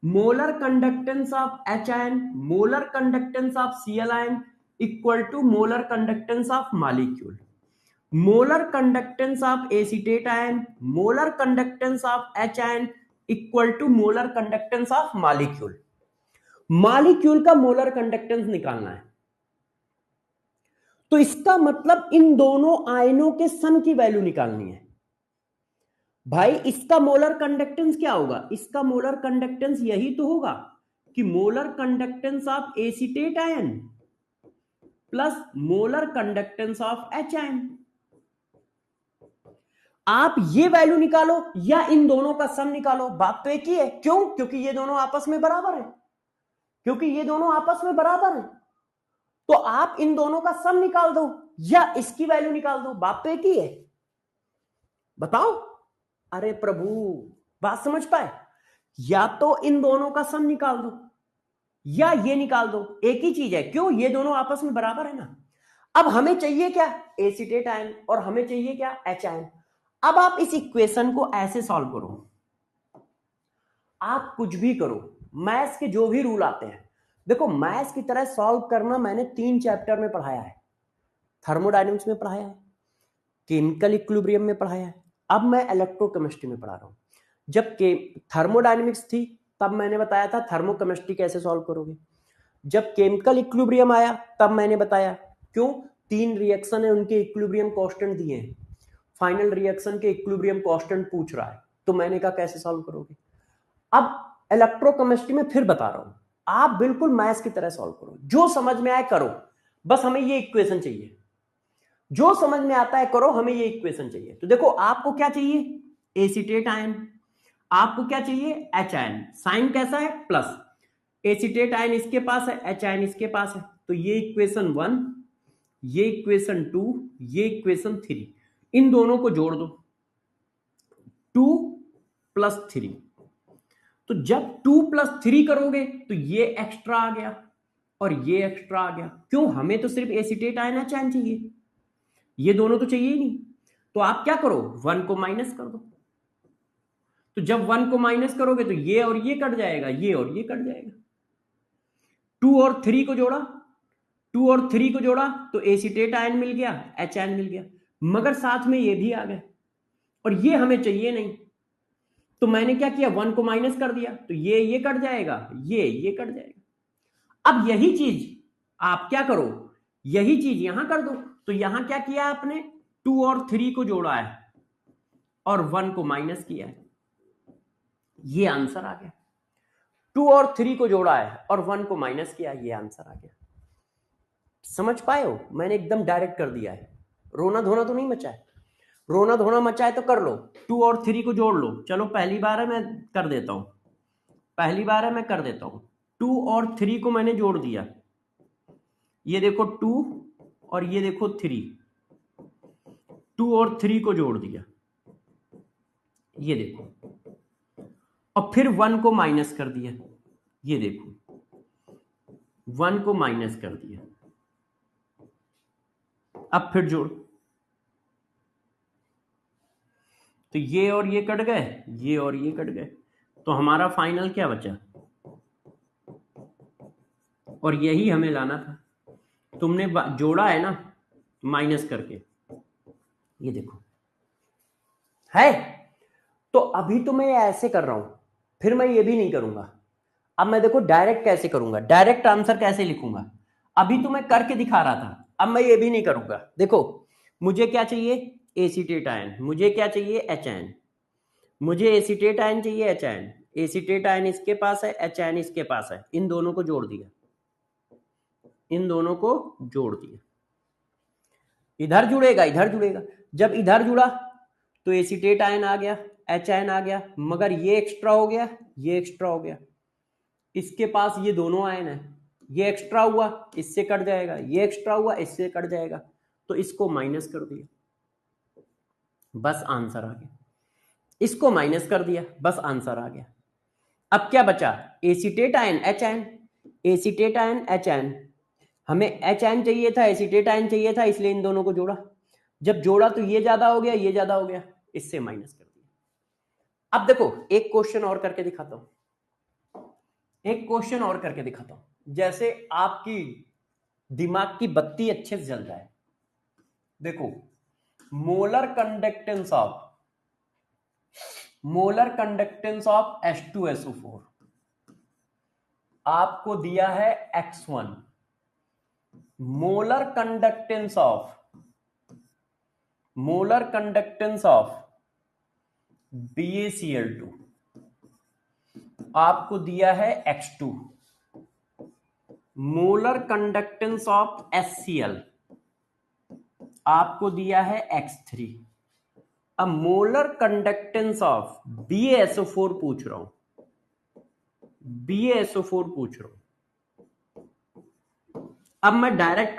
molar conductance of H ion, molar conductance of CL ion equal to molar conductance of molecule. Molar conductance of acetate ion, molar conductance of H ion equal to molar conductance of molecule. Molecule का molar conductance निकालना है, तो इसका मतलब इन दोनों आयनों के सम की वैल्यू निकालनी है। भाई इसका मोलर कंडक्टेंस क्या होगा? इसका मोलर कंडक्टेंस यही तो होगा कि molar conductance of acetate ion plus molar conductance of H ion. आप ये वैल्यू निकालो या इन दोनों का सम निकालो, बात तो एक ही है। क्यों? क्योंकि ये दोनों आपस में बराबर है, क्योंकि ये दोनों आपस में बराबर है। तो आप इन दोनों का सम निकाल दो या इसकी वैल्यू निकाल दो, बात तो एक ही है। बताओ, अरे प्रभु बात समझ पाए? या तो इन दोनों का सम निकाल दो या ये निकाल दो, एक ही चीज है। क्यों? ये दोनों आपस में बराबर है ना। अब हमें चाहिए क्या? एसीटेट आयन, और हमें चाहिए क्या? H ion. अब आप इस इक्वेशन को ऐसे सॉल्व करो, आप कुछ भी करो, मैथ्स के जो भी रूल आते हैं, देखो मैथ्स की तरह सॉल्व करना मैंने 3 चैप्टर में पढ़ाया है। थर्मोडायनेमिक्स में पढ़ाया है, केमिकल इक्विलिब्रियम में पढ़ाया है, अब मैं इलेक्ट्रोकेमिस्ट्री में पढ़ा रहा हूं। जब थर्मोडायनेमिक्स थी तब मैंने बताया था थर्मोकेमिस्ट्री कैसे सॉल्व करोगे। जब केमिकल इक्विलिब्रियम आया तब मैंने बताया, क्यों? 3 रिएक्शन है, उनके इक्विलिब्रियम कांस्टेंट दिए हैं, फाइनल रिएक्शन के इक्विलिब्रियम कांस्टेंट पूछ रहा है, तो मैंने कहा कैसे सॉल्व करोगे। अब इलेक्ट्रोकेमिस्ट्री में फिर बता रहा हूं, आप बिल्कुल मैथ्स की तरह सॉल्व करो, जो समझ में आए करो, बस हमें ये इक्वेशन चाहिए। जो समझ में आता है करो, हमें ये इक्वेशन चाहिए। तो देखो आपको क्या चाहिए? Acetate ion. आपको क्या चाहिए? H ion. साइन कैसा है? प्लस। एसीटेट आयन इसके पास है, एच आयन इसके पास है, तो ये इक्वेशन 1, ये इक्वेशन 2, ये इक्वेशन 3, इन दोनों को जोड़ दो, 2 + 3। तो जब 2 + 3 करोगे तो ये एक्स्ट्रा आ गया और ये एक्स्ट्रा आ गया। क्यों? हमें तो सिर्फ एसीटेट आयन एच आयन चाहिए, ये दोनों तो चाहिए ही नहीं। तो आप क्या करो? 1 को माइनस कर दो। तो जब 1 को माइनस करोगे तो ये और ये कट जाएगा, ये और ये कट जाएगा। 2 और 3 को जोड़ा, 2 और 3 को जोड़ा तो एसीटेट आयन मिल गया, एच आयन मिल गया, मगर साथ में ये भी आ गए और ये हमें चाहिए नहीं। तो मैंने क्या किया? 1 को माइनस कर दिया, तो ये कट जाएगा, ये कट जाएगा। अब यही चीज आप क्या करो? यही चीज यहां कर दो। तो यहां क्या किया आपने? 2 और 3 को जोड़ा है और 1 को माइनस किया है, ये आंसर आ गया। 2 और 3 को जोड़ा है और 1 को माइनस किया, ये आंसर आ गया। समझ पाए हो? मैंने एकदम डायरेक्ट कर दिया है, रोना धोना तो नहीं मचा है। रोना धोना मचा है तो कर लो, 2 और 3 को जोड़ लो। चलो पहली बार है, मैं कर देता हूं, पहली बार है मैं कर देता हूं। 2 और 3 को मैंने जोड़ दिया, ये देखो 2 और ये देखो 3, 2 और 3 को जोड़ दिया, ये देखो, और फिर 1 को माइनस कर दिया, ये देखो 1 को माइनस कर दिया। अब फिर जोड़, तो ये और ये कट गए, ये और ये कट गए, तो हमारा फाइनल क्या बचा? और यही हमें लाना था। तुमने जोड़ा है ना माइनस करके, ये देखो है। तो अभी तो मैं ऐसे कर रहा हूं, फिर मैं ये भी नहीं करूंगा। अब मैं देखो डायरेक्ट कैसे करूंगा, डायरेक्ट आंसर कैसे लिखूंगा। अभी तो मैं करके दिखा रहा था, अब मैं ये भी नहीं करूंगा। देखो मुझे क्या चाहिए? Acetate ion. मुझे क्या चाहिए? H ion. मुझे एसीटेट आयन चाहिए, एच आयन। एसीटेट आयन इसके पास है, एच आयन इसके पास है, इन दोनों को जोड़ दिया, इन दोनों को जोड़ दिया। इधर जुड़ेगा, इधर जुड़ेगा। जब इधर जुड़ा तो एसीटेट आयन आ गया, एच आयन आ गया, मगर ये एक्स्ट्रा हो गया, ये एक्स्ट्रा हो गया। इसके पास ये दोनों आयन है, ये एक्स्ट्रा हुआ, इससे कट जाएगा, ये एक्स्ट्रा हुआ, इससे कट जाएगा, तो इसको माइनस कर दिया, बस आंसर आ गया। इसको माइनस कर दिया, बस आंसर आ गया। अब क्या बचा? Acetate ion, H ion. Acetate ion HN, हमें HN चाहिए था, एसीटेट आयन चाहिए था, इसलिए इन दोनों को जोड़ा। जब जोड़ा तो ये ज्यादा हो गया, ये ज्यादा हो गया, इससे माइनस कर दिया। अब देखो एक क्वेश्चन और करके दिखाता हूं, एक क्वेश्चन और करके दिखाता हूं, जैसे आपकी दिमाग की बत्ती अच्छे से जल जाए। देखो मोलर कंडक्टेंस ऑफ H2SO4 आपको दिया है X1, molar conductance of BaCl2 आपको दिया है X2, molar conductance of HCl आपको दिया है X3। अब मोलर कंडक्टेंस ऑफ BaSO4 पूछ रहा हूं, BaSO4 पूछ रहा हूं। अब मैं डायरेक्ट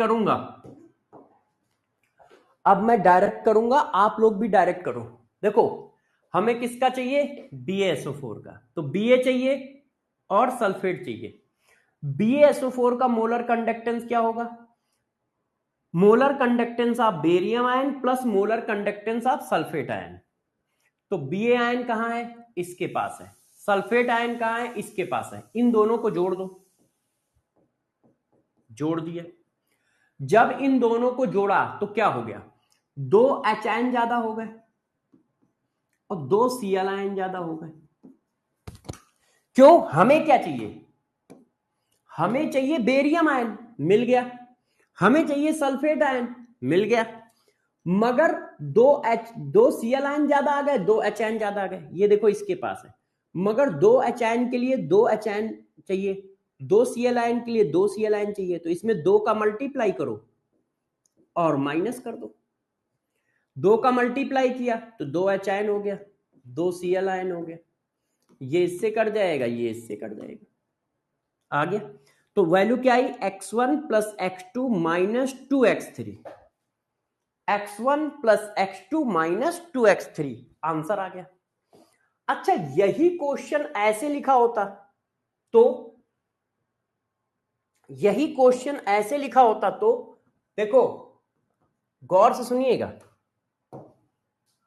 करूंगा, आप लोग भी डायरेक्ट करो। देखो हमें किसका चाहिए, BaSO4 का, तो Ba चाहिए और सल्फेट चाहिए। BaSO4 का मोलर कंडक्टेंस क्या होगा, molar conductance of barium ion plus molar conductance of sulphate ion. तो Ba आयन कहां है, इसके पास है, सल्फेट आयन कहां है, इसके पास है, इन दोनों को जोड़ दो, जोड़ दिया। जब इन दोनों को जोड़ा तो क्या हो गया, 2 H आयन ज्यादा हो गए और 2 Cl आयन ज्यादा हो गए। क्यों, हमें क्या चाहिए, हमें चाहिए बेरियम आयन, मिल गया। हमें चाहिए सल्फेट आयन, मिल गया। मगर 2 Cl आयन ज्यादा आ गए, 2 H आयन ज्यादा आ गए, ये देखो इसके पास है। मगर 2 H आयन के लिए 2 H आयन चाहिए, 2 Cl आयन के लिए 2 Cl आयन चाहिए, तो इसमें 2 का मल्टीप्लाई करो और माइनस कर दो। 2 का मल्टीप्लाई किया तो 2 H आयन हो गया, 2 Cl आयन हो गया, ये इससे कट जाएगा, ये इससे कट जाएगा, आ गया। तो वैल्यू क्या आई, X1 plus X2 minus 2X3, X1 plus X2 minus 2X3, answer आ गया। अच्छा यही क्वेश्चन ऐसे लिखा होता तो देखो गौर से सुनिएगा,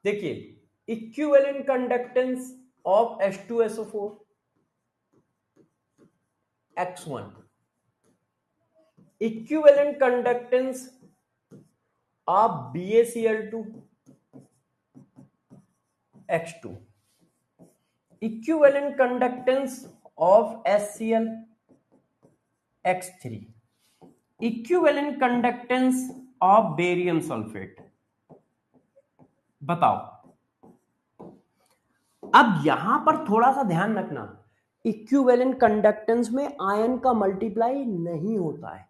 देखिए equivalent conductance of H2SO4 X1, equivalent conductance of BaCl2 X2, equivalent conductance of HCl X3, equivalent conductance of barium sulphate. बताओ, अब यहां पर थोड़ा सा ध्यान रखना, इक्विवेलेंट कंडक्टेंस में आयन का मल्टीप्लाई नहीं होता है,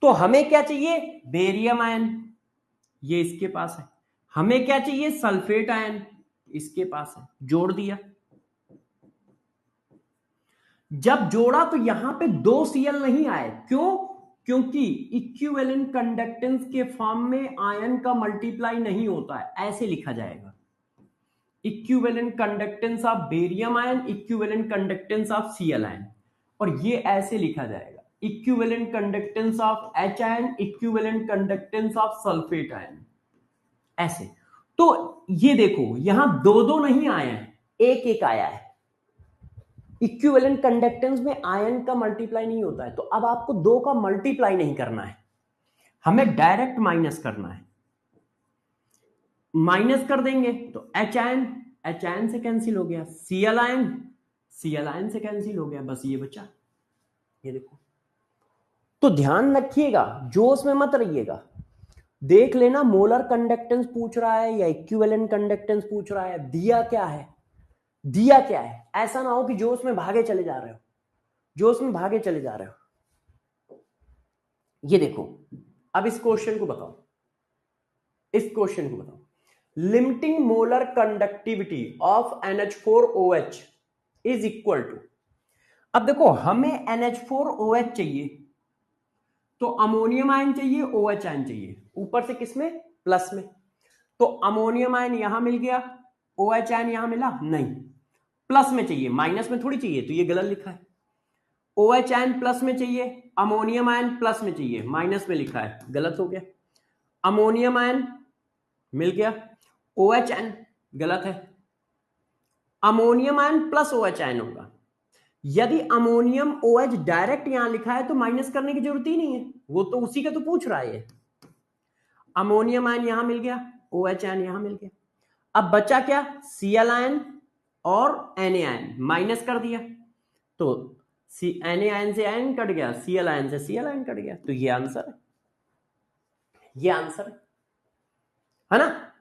तो हमें क्या चाहिए, बेरियम आयन, ये इसके पास है। हमें क्या चाहिए, सल्फेट आयन, इसके पास है, जोड़ दिया। जब जोड़ा तो यहां पे 2 Cl नहीं आए, क्यों, क्योंकि इक्विवेलेंट कंडक्टेंस के फॉर्म में आयन का मल्टीप्लाई नहीं होता है, ऐसे लिखा जाएगा, equivalent conductance of barium ion, equivalent conductance of Cl ion, और ये ऐसे लिखा जाएगा, equivalent conductance of H ion, equivalent conductance of sulphate ion, ऐसे। तो ये देखो यहां 2 नहीं आए हैं, 1 आया है। इक्विवेलेंट कंडक्टेंस में आयन का मल्टीप्लाई नहीं होता है, तो अब आपको 2 का मल्टीप्लाई नहीं करना है, हमें डायरेक्ट माइनस करना है। माइनस कर देंगे तो H आयन से कैंसिल हो गया, Cl आयन से कैंसिल हो गया, बस ये बचा, ये देखो। तो ध्यान रखिएगा, जोश में मत रहिएगा, देख लेना मोलर कंडक्टेंस पूछ रहा है या इक्विवेलेंट कंडक्टेंस पूछ रहा है, दिया क्या है, ऐसा ना हो कि जोश में भागे चले जा रहे हो, ये देखो। अब इस क्वेश्चन को बताओ, limiting molar conductivity of NH4OH is equal to. अब देखो हमें NH4OH चाहिए, तो अमोनियम आयन चाहिए, OH आयन चाहिए, ऊपर से किसमें, प्लस में। तो अमोनियम आयन यहां मिल गया, OH आयन यहां मिला नहीं, प्लस में चाहिए, माइनस में थोड़ी चाहिए, तो ये गलत लिखा है। OH आयन प्लस में चाहिए, अमोनियम आयन प्लस में चाहिए, माइनस में लिखा है, गलत हो गया। अमोनियम आयन मिल गया, OH आयन गलत है, ammonium ion plus OH ion होगा। यदि अमोनियम OH डायरेक्ट यहां लिखा है तो माइनस करने की जरूरत ही नहीं है, वो तो उसी का तो पूछ रहा है। अमोनियम आयन यहां मिल गया, OH आयन यहां मिल गया। अब बचा क्या, Cl आयन और Na आयन, माइनस कर दिया तो Na आयन से आयन कट गया, Cl आयन से Cl आयन कट गया, तो ये आंसर है, ये आंसर है ना,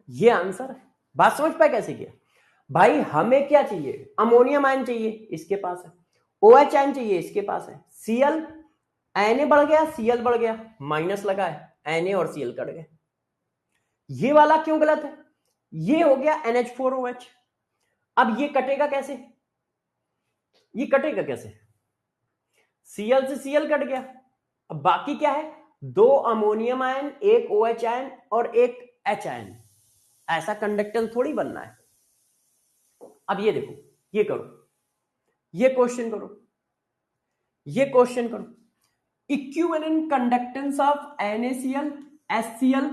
ये आंसर है। बात समझ पाए कैसे किया भाई? हमें क्या चाहिए, अमोनियम आयन चाहिए, इसके पास है। OH आयन चाहिए, इसके पास है। Cl, Na बढ़ गया, Cl बढ़ गया, माइनस लगा है, Na और Cl कट गए। ये वाला क्यों गलत है? ये हो गया NH4OH। अब ये कटेगा कैसे, ये कटेगा कैसे? Cl से Cl कट गया, अब बाकी क्या है, दो अमोनियम आयन, एक OH आयन और एक H आयन। ऐसा कंडक्टेंस थोड़ी बनना है। अब ये देखो, ये करो, ये क्वेश्चन करो, ये क्वेश्चन करो, equivalent conductance of NaCl, HCl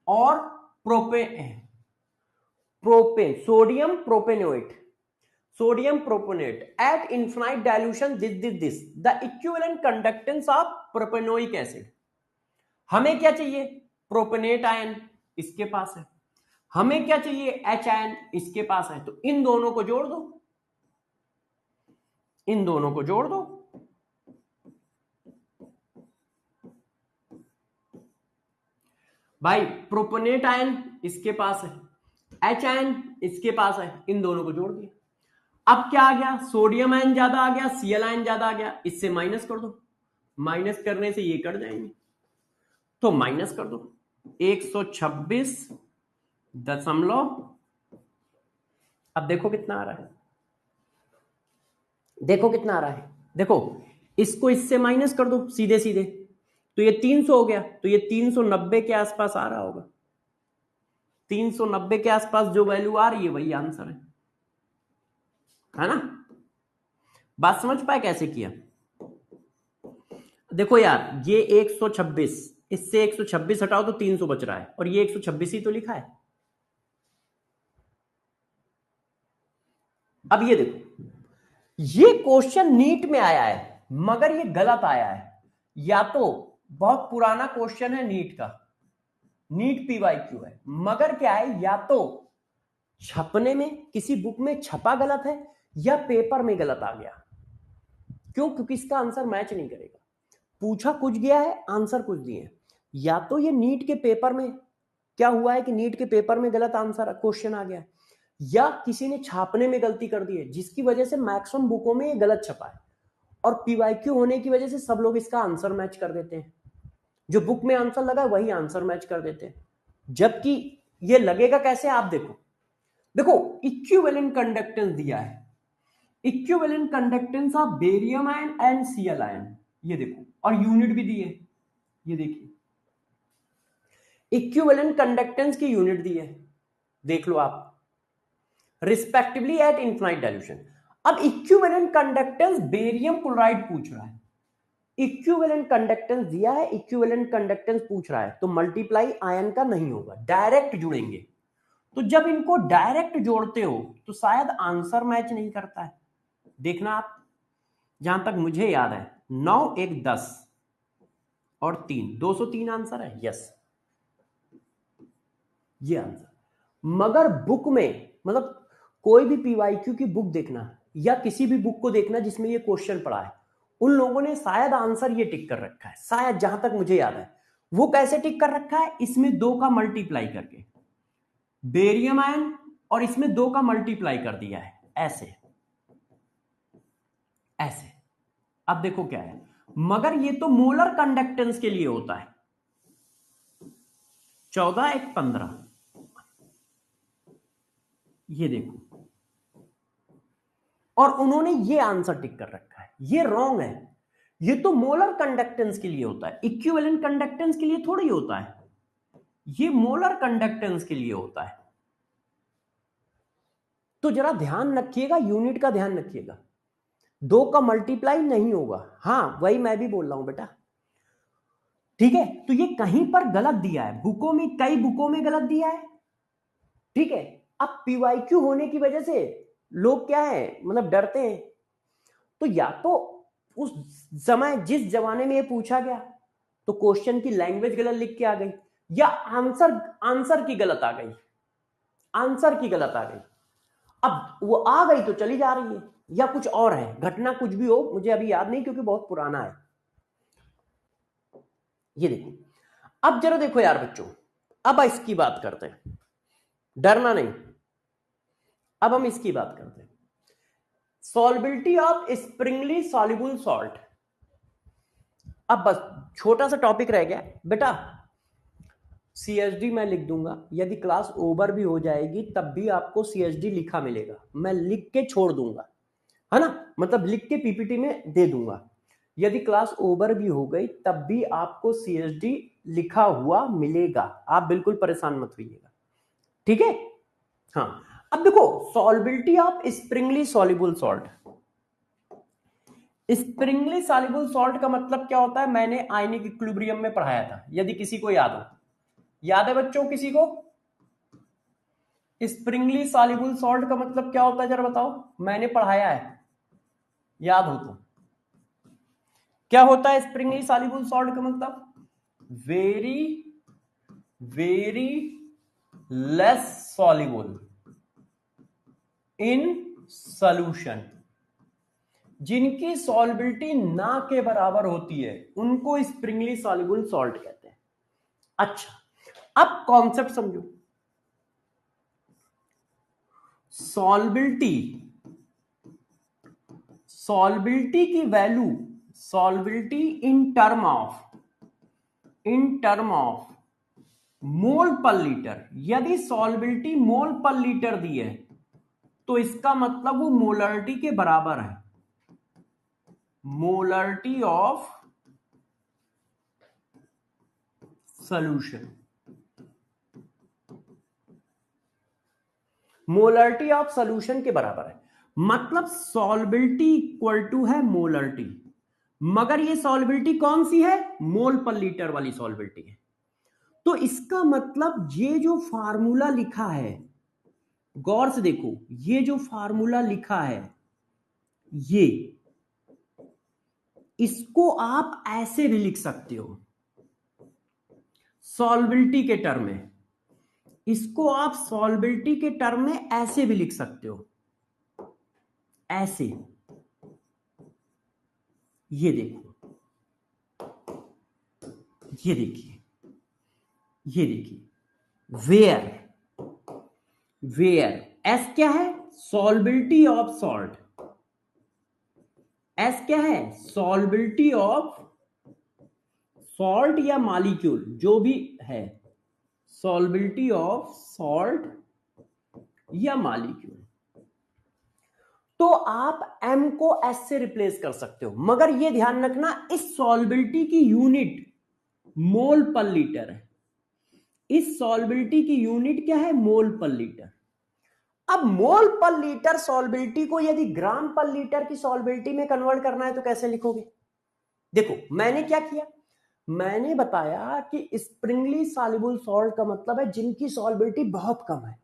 और propane, sodium propanoate, sodium propanate at infinite dilution, this the equivalent conductance of propanoic acid। हमें क्या चाहिए, प्रोपेनेट आयन इसके पास है, हमें क्या चाहिए, H आयन इसके पास है, तो इन दोनों को जोड़ दो, इन दोनों को जोड़ दो। भाई प्रोपेनेट आयन इसके पास है, H आयन इसके पास है, इन दोनों को जोड़ दिया। अब क्या आ गया, सोडियम आयन ज्यादा आ गया, Cl आयन ज्यादा आ गया, इससे माइनस कर दो, माइनस करने से ये कट जाएंगे, तो माइनस कर दो 126 अब देखो कितना आ रहा है, देखो कितना आ रहा है, देखो इसको इससे माइनस कर दो सीधे सीधे, तो ये 300 हो गया, तो ये 390 के आसपास आ रहा होगा, 390 के आसपास जो वैल्यू आ रही है वही आंसर है ना। बात समझ पाए कैसे किया? देखो यार, ये 126, इससे 126 हटाओ तो 300 बच रहा है, और ये 126 ही तो लिखा है। अब ये देखो, ये क्वेश्चन नीट में आया है मगर ये गलत आया है, या तो बहुत पुराना क्वेश्चन है नीट का, नीट PYQ है, मगर क्या है, या तो छपने में किसी बुक में छपा गलत है या पेपर में गलत आ गया। क्यों? क्योंकि इसका आंसर मैच नहीं करेगा, पूछा कुछ गया है, आंसर कुछ दिए। या तो ये नीट के पेपर में क्या हुआ है कि नीट के पेपर में गलत आंसर क्वेश्चन आ गया, या किसी ने छापने में गलती कर दी है जिसकी वजह से मैक्सिमम बुकों में ये गलत छपा है, और PYQ होने की वजह से सब लोग इसका आंसर मैच कर देते हैं, जो बुक में आंसर लगा वही आंसर मैच कर देते हैं, जबकि ये लगेगा कैसे, आप देखो, देखो इक्विवेलेंट कंडक्टेंस दिया है, equivalent conductance of barium ion and Cl ion, ये देखो, और यूनिट भी दी है, ये देखिए इक्विवेलेंट कंडक्टेंस की यूनिट दी है, देख लो आप, रिस्पेक्टिवली एट इनफाइनाइट डाइल्यूशन। अब इक्विवेलेंट कंडक्टेंस बेरियम क्लोराइड पूछ रहा है, इक्विवेलेंट कंडक्टेंस दिया है, इक्विवेलेंट कंडक्टेंस पूछ रहा है, तो मल्टीप्लाई आयन का नहीं होगा, डायरेक्ट जुड़ेंगे। तो जब इनको डायरेक्ट जोड़ते हो तो शायद आंसर मैच नहीं करता है। देखना आप, जहां तक मुझे याद है 9 1 10 और 3, 203 आंसर है, यस ये आंसर। मगर बुक में, मतलब कोई भी PYQ की बुक देखना या किसी भी बुक को देखना जिसमें ये क्वेश्चन पड़ा है, उन लोगों ने शायद आंसर ये टिक कर रखा है, शायद जहां तक मुझे याद है। वो कैसे टिक कर रखा है, इसमें 2 का मल्टीप्लाई करके, बेरियम आयन और इसमें 2 का मल्टीप्लाई कर दिया है, ऐसे ऐसे। अब देखो क्या है, मगर ये तो मोलर कंडक्टेंस के लिए होता है, 14 1 15, ये देखो, और उन्होंने ये आंसर टिक कर रखा है, ये रॉन्ग है, ये तो मोलर कंडक्टेंस के लिए होता है, इक्विवेलेंट कंडक्टेंस के लिए थोड़ी होता है, ये मोलर कंडक्टेंस के लिए होता है। तो जरा ध्यान रखिएगा, यूनिट का ध्यान रखिएगा, 2 का मल्टीप्लाई नहीं होगा। हाँ वही मैं भी बोल रहा हूं बेटा, ठीक है। तो ये कहीं पर गलत दिया है, बुकों में, कई बुकों में गलत दिया है, ठीक है। अब पीवाईक्यू होने की वजह से लोग क्या है, मतलब डरते हैं। तो या तो उस समय जिस जमाने में ये पूछा गया तो क्वेश्चन की लैंग्वेज गलत लिख के आ गई, या आंसर की गलत आ गई, आंसर की गलत आ गई। अब वो आ गई तो चली जा रही है, या कुछ और है, घटना कुछ भी हो, मुझे अभी याद नहीं क्योंकि बहुत पुराना है। ये देखो, अब जरा देखो यार बच्चों, अब इसकी बात करते हैं, डरना नहीं। अब हम इसकी बात करते हैं, सॉल्बिलिटी ऑफ स्प्रिंगली सॉल्युबल सॉल्ट। अब बस छोटा सा टॉपिक रह गया बेटा, सीएचडी मैं लिख दूंगा, यदि क्लास ओवर भी हो जाएगी तब भी आपको सीएचडी लिखा मिलेगा, मैं लिख के छोड़ दूंगा, है ना, मतलब लिख के पीपीटी में दे दूंगा। यदि क्लास ओवर भी हो गई तब भी आपको सीएचडी लिखा हुआ मिलेगा, आप बिल्कुल परेशान मत होइएगा, ठीक है। हाँ, अब देखो solubility of sparingly soluble salt. Sparingly soluble salt का मतलब क्या होता है, मैंने आयनिक इक्विलिब्रियम में पढ़ाया था, यदि किसी को याद हो। याद है बच्चों किसी को? स्प्रिंगली सॉल्युबल सॉल्ट का मतलब क्या होता है जरा बताओ, मैंने पढ़ाया है, याद हो तो। क्या होता है स्प्रिंगली सॉल्युबल सॉल्ट का मतलब? Very very less soluble in solution. जिनकी सॉल्बिलिटी ना के बराबर होती है उनको स्प्रिंगली सॉल्युबल सॉल्ट कहते हैं। अच्छा, अब कॉन्सेप्ट समझो, सॉल्बिलिटी, सॉल्बिलिटी की value, solubility in term of mole per litre. यदि सॉल्बिलिटी मोल पर लीटर दी है तो इसका मतलब वो मोलरिटी के बराबर है, molarity of solution, molarity of solution के बराबर है। मतलब सॉल्बिलिटी इक्वल टू है मोलरिटी, मगर ये सॉल्बिलिटी कौन सी है? मोल पर लीटर वाली सॉल्बिलिटी है। तो इसका मतलब ये जो फार्मूला लिखा है, गौर से देखो, ये जो फार्मूला लिखा है, ये, इसको आप ऐसे भी लिख सकते हो सॉल्बिलिटी के टर्म में, इसको आप सॉल्बिलिटी के टर्म में ऐसे भी लिख सकते हो, ऐसे। ये देखो, ये देखिए, ये देखिए, वेयर, वेयर एस क्या है? सॉल्बिलिटी ऑफ सॉल्ट। एस क्या है? सॉल्बिलिटी ऑफ सॉल्ट या मॉलिक्यूल, जो भी है, सॉल्बिलिटी ऑफ सॉल्ट या मॉलिक्यूल। तो आप m को s से रिप्लेस कर सकते हो, मगर ये ध्यान रखना इस सॉल्बिलिटी की यूनिट मोल पर लीटर है। इस सॉल्बिलिटी की यूनिट क्या है? मोल पर लीटर। अब मोल पर लीटर सॉल्बिलिटी को यदि ग्राम पर लीटर की सॉल्बिलिटी में कन्वर्ट करना है तो कैसे लिखोगे? देखो मैंने क्या किया, मैंने बताया कि स्प्रिंगली सॉल्युबल सॉल्ट का मतलब है जिनकी सॉल्बिलिटी बहुत कम है।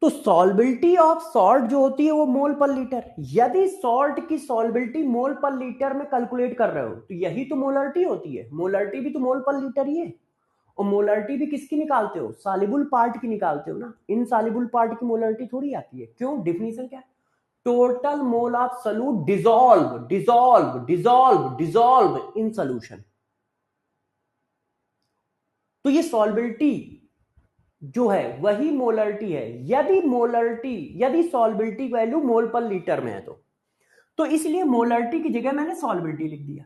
तो सॉल्बिलिटी ऑफ सॉल्ट जो होती है वो मोल पर लीटर। यदि सॉल्ट की सॉल्बिलिटी मोल पर लीटर में कैलकुलेट कर रहे हो तो यही तो मोलरिटी होती है, मोलरिटी भी तो मोल पर लीटर ही है। और मोलरिटी भी किसकी निकालते हो? सॉल्युबल पार्ट की निकालते हो ना, इनसॉल्युबल पार्ट की मोलरिटी थोड़ी आती है। क्यों? डेफिनेशन क्या है? Total mole of solute dissolve in solution. तो ये सॉल्बिलिटी जो है वही मोलरिटी है, यदि सॉल्बिलिटी वैल्यू मोल पर लीटर में है तो इसलिए मोलरिटी की जगह मैंने सॉल्बिलिटी लिख दिया।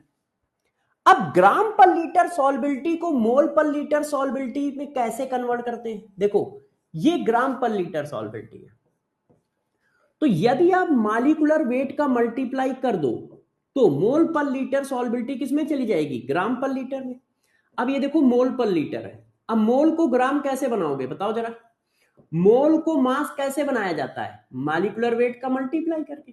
अब ग्राम पर लीटर सॉल्बिलिटी को मोल पर लीटर सॉल्बिलिटी में कैसे कन्वर्ट करते हैं? देखो ये ग्राम पर लीटर सॉल्बिलिटी है, तो यदि आप मॉलिक्यूलर वेट का मल्टीप्लाई कर दो तो मोल पर लीटर सॉल्बिलिटी किसमें चली जाएगी? ग्राम पर लीटर में। अब ये देखो मोल पर लीटर है, अब मोल को ग्राम कैसे बनाओगे बताओ जरा? मोल को मास कैसे बनाया जाता है? मॉलिक्यूलर वेट का मल्टीप्लाई करके।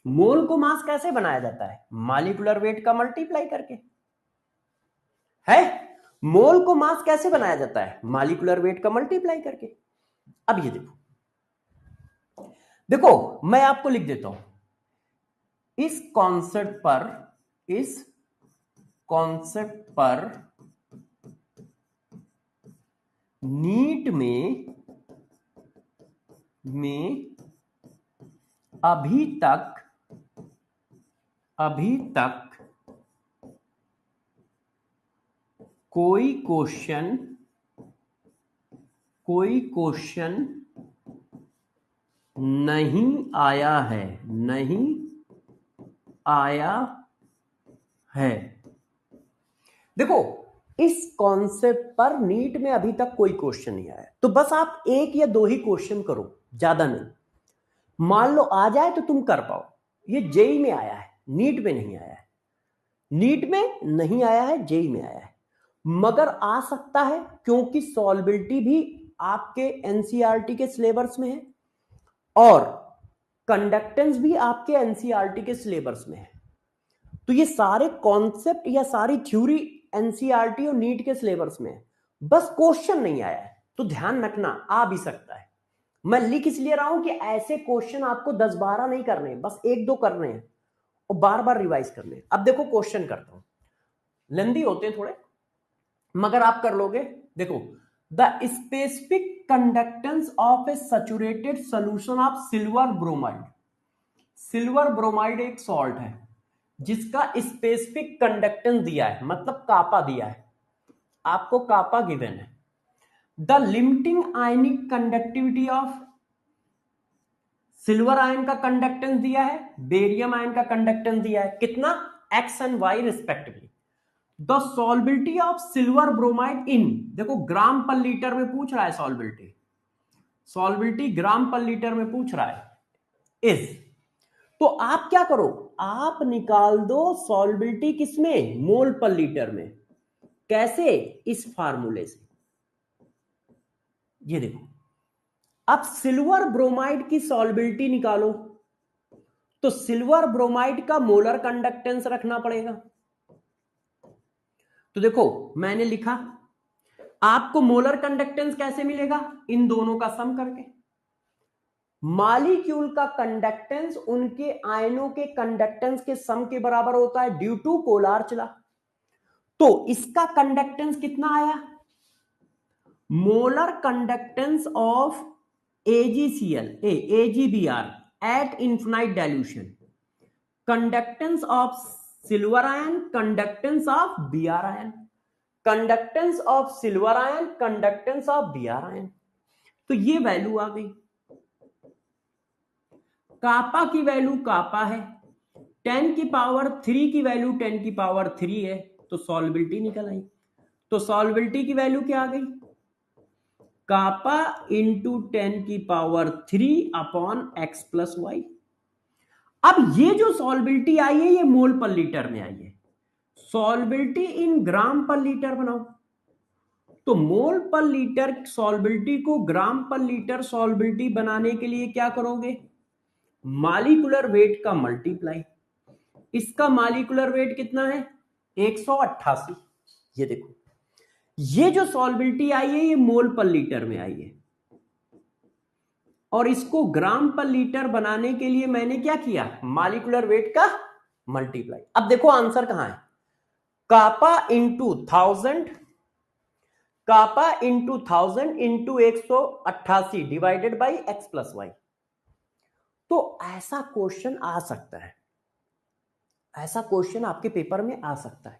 मोल को मास कैसे बनाया जाता है? मॉलिक्यूलर वेट का मल्टीप्लाई करके। है, मोल को मास कैसे बनाया जाता है? मॉलिक्यूलर वेट का मल्टीप्लाई करके। अब ये देखो, देखो मैं आपको लिख देता हूं, इस कॉन्सेप्ट पर नीट में अभी तक कोई क्वेश्चन नहीं आया है। देखो, इस कॉन्सेप्ट पर नीट में अभी तक कोई क्वेश्चन नहीं आया, तो बस आप एक या दो ही क्वेश्चन करो, ज्यादा नहीं। मान लो आ जाए तो तुम कर पाओ। ये जेई में आया है, नीट में नहीं आया है। नीट में नहीं आया है, जेई में आया है, मगर आ सकता है क्योंकि सॉल्बिलिटी भी आपके एनसीईआरटी के सिलेबस में है और कंडक्टेंस भी आपके एनसीईआरटी के सिलेबस में है। तो ये सारे कॉन्सेप्ट या सारी थ्योरी एनसीईआरटी और नीट के सिलेबस में है, बस क्वेश्चन नहीं आया है। तो ध्यान रखना, आ भी सकता है। मैं लिख इसलिए रहा हूं कि ऐसे क्वेश्चन आपको 10-12 नहीं करने, बस 1-2 करने हैं और बार बार रिवाइज करने हैं। अब देखो क्वेश्चन करता हूं, लेंदी होते हैं थोड़े, मगर आप कर लोगे। देखो, the specific conductance of A saturated solution of silver bromide. Silver bromide एक सॉल्ट है जिसका स्पेसिफिक कंडक्टेंस दिया है, मतलब कापा दिया है, आपको कापा गिवन है। The limiting ionic conductivity of silver ion का कंडक्टेंस दिया है, बेरियम आयन का कंडक्टेंस दिया है, कितना? X and Y respectively. The solubility of silver bromide in, देखो ग्राम पर लीटर में पूछ रहा है, सॉल्बिलिटी ग्राम पर लीटर में पूछ रहा है, इज। तो आप क्या करो, आप निकाल दो सॉल्बिलिटी किसमें? मोल पर लीटर में। कैसे? इस फार्मूले से। ये देखो, अब सिल्वर ब्रोमाइड की सॉल्बिलिटी निकालो, तो सिल्वर ब्रोमाइड का मोलर कंडक्टेंस रखना पड़ेगा। तो देखो मैंने लिखा, आपको मोलर कंडक्टेंस कैसे मिलेगा? इन दोनों का सम करके। मॉलिक्यूल का कंडक्टेंस उनके आयनों के कंडक्टेंस के सम के बराबर होता है ड्यू टू पोलर चला। तो इसका कंडक्टेंस कितना आया? Molar conductance of AgCl AgBr at infinite dilution, conductance of silver ion, conductance of Br ion, conductance of silver ion, conductance of Br ion. तो ये वैल्यू आ गई। कापा की वैल्यू कापा है, 10 की पावर 3 की वैल्यू 10 की पावर 3 है, तो सॉल्बिलिटी निकल आई। तो सॉल्बिलिटी की वैल्यू क्या आ गई? कापा इंटू 10 की power 3 upon X plus Y. अब ये जो सॉल्बिलिटी आई है ये मोल पर लीटर में आई है, सॉल्बिलिटी इन ग्राम पर लीटर बनाओ। तो मोल पर लीटर सॉल्बिलिटी को ग्राम पर लीटर सॉल्बिलिटी बनाने के लिए क्या करोगे? मॉलिक्यूलर वेट का मल्टीप्लाई। इसका मॉलिक्यूलर वेट कितना है? 188। ये देखो, ये जो सॉल्बिलिटी आई है ये मोल पर लीटर में आई है, और इसको ग्राम पर लीटर बनाने के लिए मैंने क्या किया? मॉलिक्यूलर वेट का मल्टीप्लाई। अब देखो आंसर कहां है? Kappa into 1000, kappa into 1000 into 188 divided by X plus Y. तो ऐसा क्वेश्चन आ सकता है, ऐसा क्वेश्चन आपके पेपर में आ सकता है।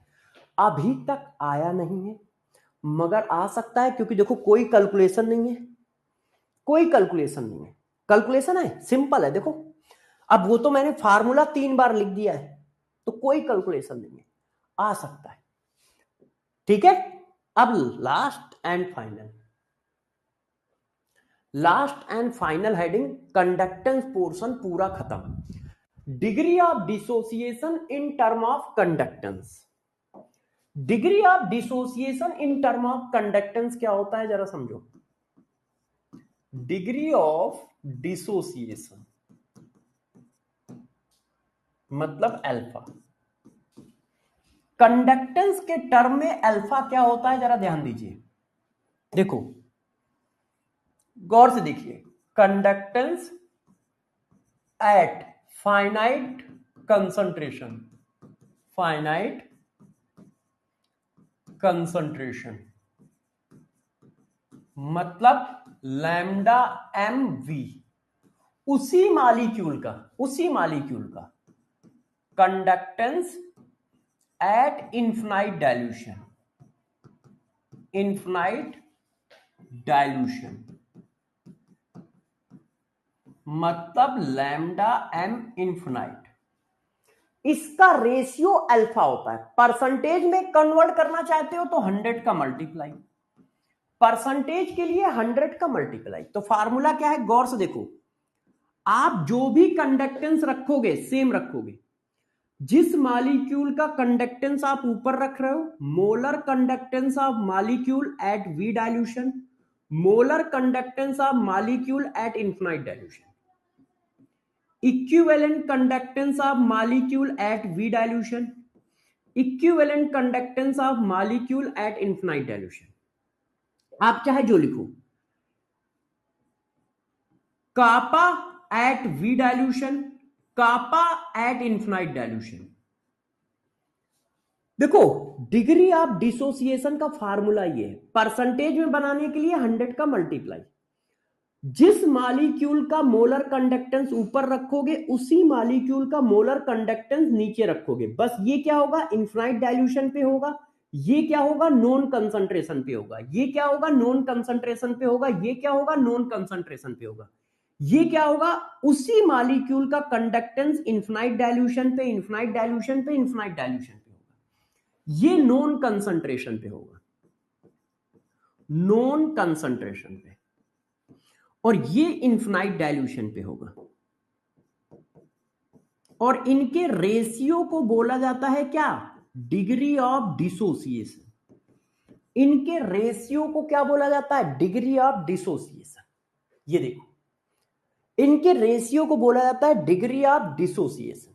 अभी तक आया नहीं है, मगर आ सकता है, क्योंकि देखो कोई कैलकुलेशन नहीं है, कोई कैलकुलेशन नहीं है। कैलकुलेशन है सिंपल है, देखो अब वो तो मैंने फार्मूला 3 बार लिख दिया है, तो कोई कैलकुलेशन नहीं है, आ सकता है। ठीक है, अब last and final heading, conductance portion पूरा खत्म। Degree of dissociation in term of conductance. Degree of dissociation in term of conductance क्या होता है जरा समझो। डिग्री ऑफ डिसोसिएशन मतलब अल्फा। कंडक्टेंस के टर्म में अल्फा क्या होता है जरा ध्यान दीजिए, देखो गौर से देखिए, conductance at finite concentration, finite concentration मतलब लैम्डा एम वी, उसी मालिक्यूल का कंडक्टेंस एट इन्फिनाइट डाइल्यूशन मतलब लैम्डा एम इन्फिनाइट। इसका रेशियो अल्फा होता है। परसेंटेज में कन्वर्ट करना चाहते हो तो 100 का मल्टीप्लाई, परसेंटेज के लिए 100 का मल्टीप्लाई। तो फार्मूला क्या है, गौर से देखो, आप जो भी कंडक्टेंस रखोगे सेम रखोगे। जिस मॉलिक्यूल का कंडक्टेंस आप ऊपर रख रहे हो, molar conductance of molecule at V dilution, molar conductance of molecule at infinite dilution, equivalent conductance of molecule at V dilution, equivalent conductance of molecule at infinite dilution. आप चाहे जो लिखो, kappa at V dilution, kappa at infinite dilution. देखो degree of dissociation का formula ये है, percentage में बनाने के लिए 100 का मल्टीप्लाई। जिस मॉलिक्यूल का मोलर कंडक्टेंस ऊपर रखोगे उसी मॉलिक्यूल का मोलर कंडक्टेंस नीचे रखोगे। बस ये क्या होगा, इन्फिनाइट डाइल्यूशन पे होगा, ये क्या होगा, नॉन कंसंट्रेशन पे होगा, ये क्या होगा, नॉन कंसंट्रेशन पे होगा, ये क्या होगा, नॉन कंसंट्रेशन पे होगा, ये क्या होगा, उसी मॉलिक्यूल का कंडक्टेंस इन्फिनाइट डाइल्यूशन पे, इन्फिनाइट डाइल्यूशन पे, इन्फिनाइट डाइल्यूशन पे होगा। ये नॉन कंसंट्रेशन पे होगा, नॉन कंसंट्रेशन पे, और ये इन्फिनाइट डाइल्यूशन पे होगा। और इनके रेशियो को बोला जाता है क्या, डिग्री ऑफ डिसोसिएशन। इनके रेशियो को क्या बोला जाता है, डिग्री ऑफ डिसोसिएशन। ये देखो, इनके रेशियो को बोला जाता है डिग्री ऑफ डिसोसिएशन।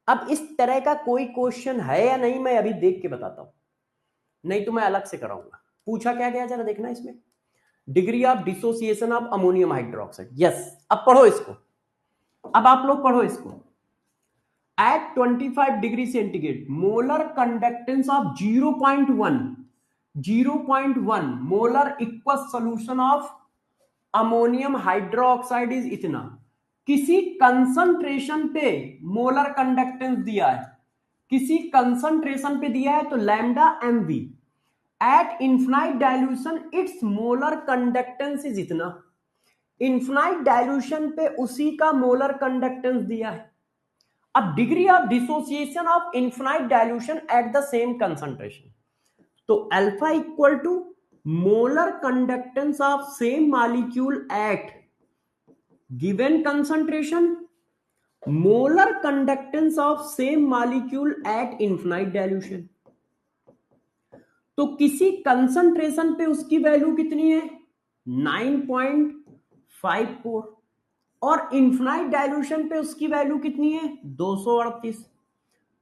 अब इस तरह का कोई क्वेश्चन है या नहीं, मैं अभी देख के बताता हूं, नहीं तो मैं अलग से कराऊंगा। पूछा क्या गया जरा देखना इसमें, degree of dissociation of ammonium hydroxide. Yes, अब पढ़ो इसको, अब आप लोग पढ़ो इसको। At 25 degree centigrade molar conductance of 0.1 molar equal solution of ammonium hydroxide is इतना। किसी कंसंट्रेशन पे मोलर कंडक्टेंस दिया है, किसी कंसंट्रेशन पे दिया है तो lambda M V. At infinite dilution its molar conductance is इतना। इन्फिनाइट डाइल्यूशन पे उसी का मोलर कंडक्टेंस दिया है। अब degree of dissociation of infinite dilution at the same concentration, तो alpha equal to molar conductance of same molecule at given concentration, molar conductance of same molecule at infinite dilution. तो किसी concentration पे उसकी value कितनी है, 9.54, और infinite dilution पे उसकी वैल्यू कितनी है, 238।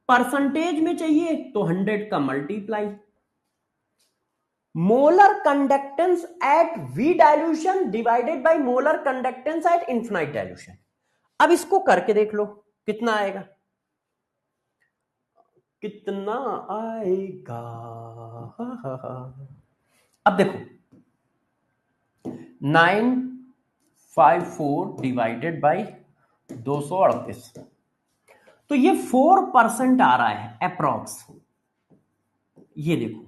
परसेंटेज में चाहिए तो 100 का multiply. Molar conductance at V dilution divided by molar conductance at infinite dilution. अब इसको करके देख लो कितना आएगा, कितना आएगा। अब देखो 954 डिवाइडेड बाई 238, तो ये 4% आ रहा है अप्रॉक्स। ये देखो,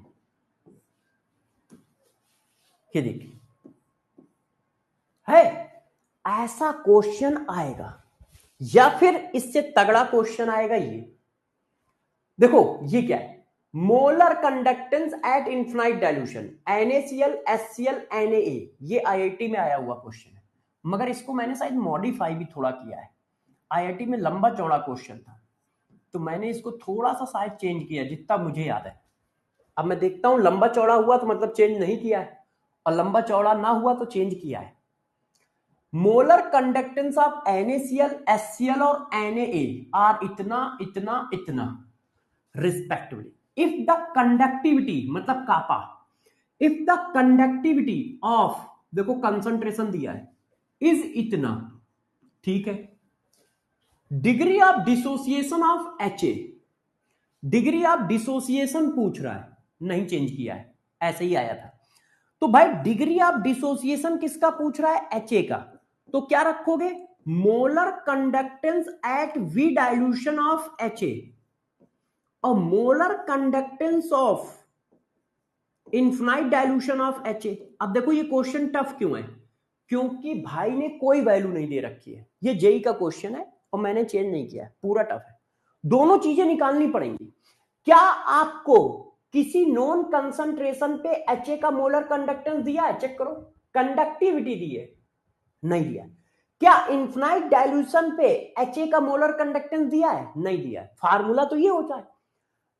ये देखिए, है ऐसा क्वेश्चन आएगा, या फिर इससे तगड़ा क्वेश्चन आएगा। ये देखो, ये क्या है, molar conductance at infinite dilution NaCl HCl Na। ये IIT में आया हुआ क्वेश्चन है, मगर इसको मैंने शायद मॉडिफाई भी थोड़ा किया है। IIT में लंबा चौड़ा क्वेश्चन था, तो मैंने इसको थोड़ा सा शायद चेंज किया जितना मुझे याद है। अब मैं देखता हूं, लंबा चौड़ा हुआ तो मतलब चेंज नहीं किया है, और लंबा चौड़ा ना हुआ तो चेंज किया है। Molar conductance of NaCl, HCl और Na आर इतना इतना इतना रिस्पेक्टिवली. इफ द कंडक्टिविटी मतलब कापा, इफ द कंडक्टिविटी ऑफ, देखो कंसंट्रेशन दिया है, इज इतना, ठीक है. Degree of dissociation of HA, degree of dissociation पूछ रहा है, नहीं चेंज किया है, ऐसे ही आया था. तो भाई डिग्री ऑफ डिसोसिएशन किसका पूछ रहा है? HA का. तो क्या रखोगे? Molar conductance at V dilution of HA और molar conductance of infinite dilution of HA. अब देखो ये क्वेश्चन टफ क्यों है? क्योंकि भाई ने कोई वैल्यू नहीं दे रखी है. ये जेई का क्वेश्चन है और मैंने चेंज नहीं किया, पूरा टफ है. दोनों चीजें निकालनी पड़ेंगी. क्या आपको किसी नॉन कंसंट्रेशन पे HA का मोलर कंडक्टेंस दिया है? चेक करो. कंडक्टिविटी दी है? नहीं दिया. क्या इनफिनाइट डाइल्यूशन पे HA का मोलर कंडक्टेंस दिया है? नहीं दिया. फार्मूला तो ये होता है,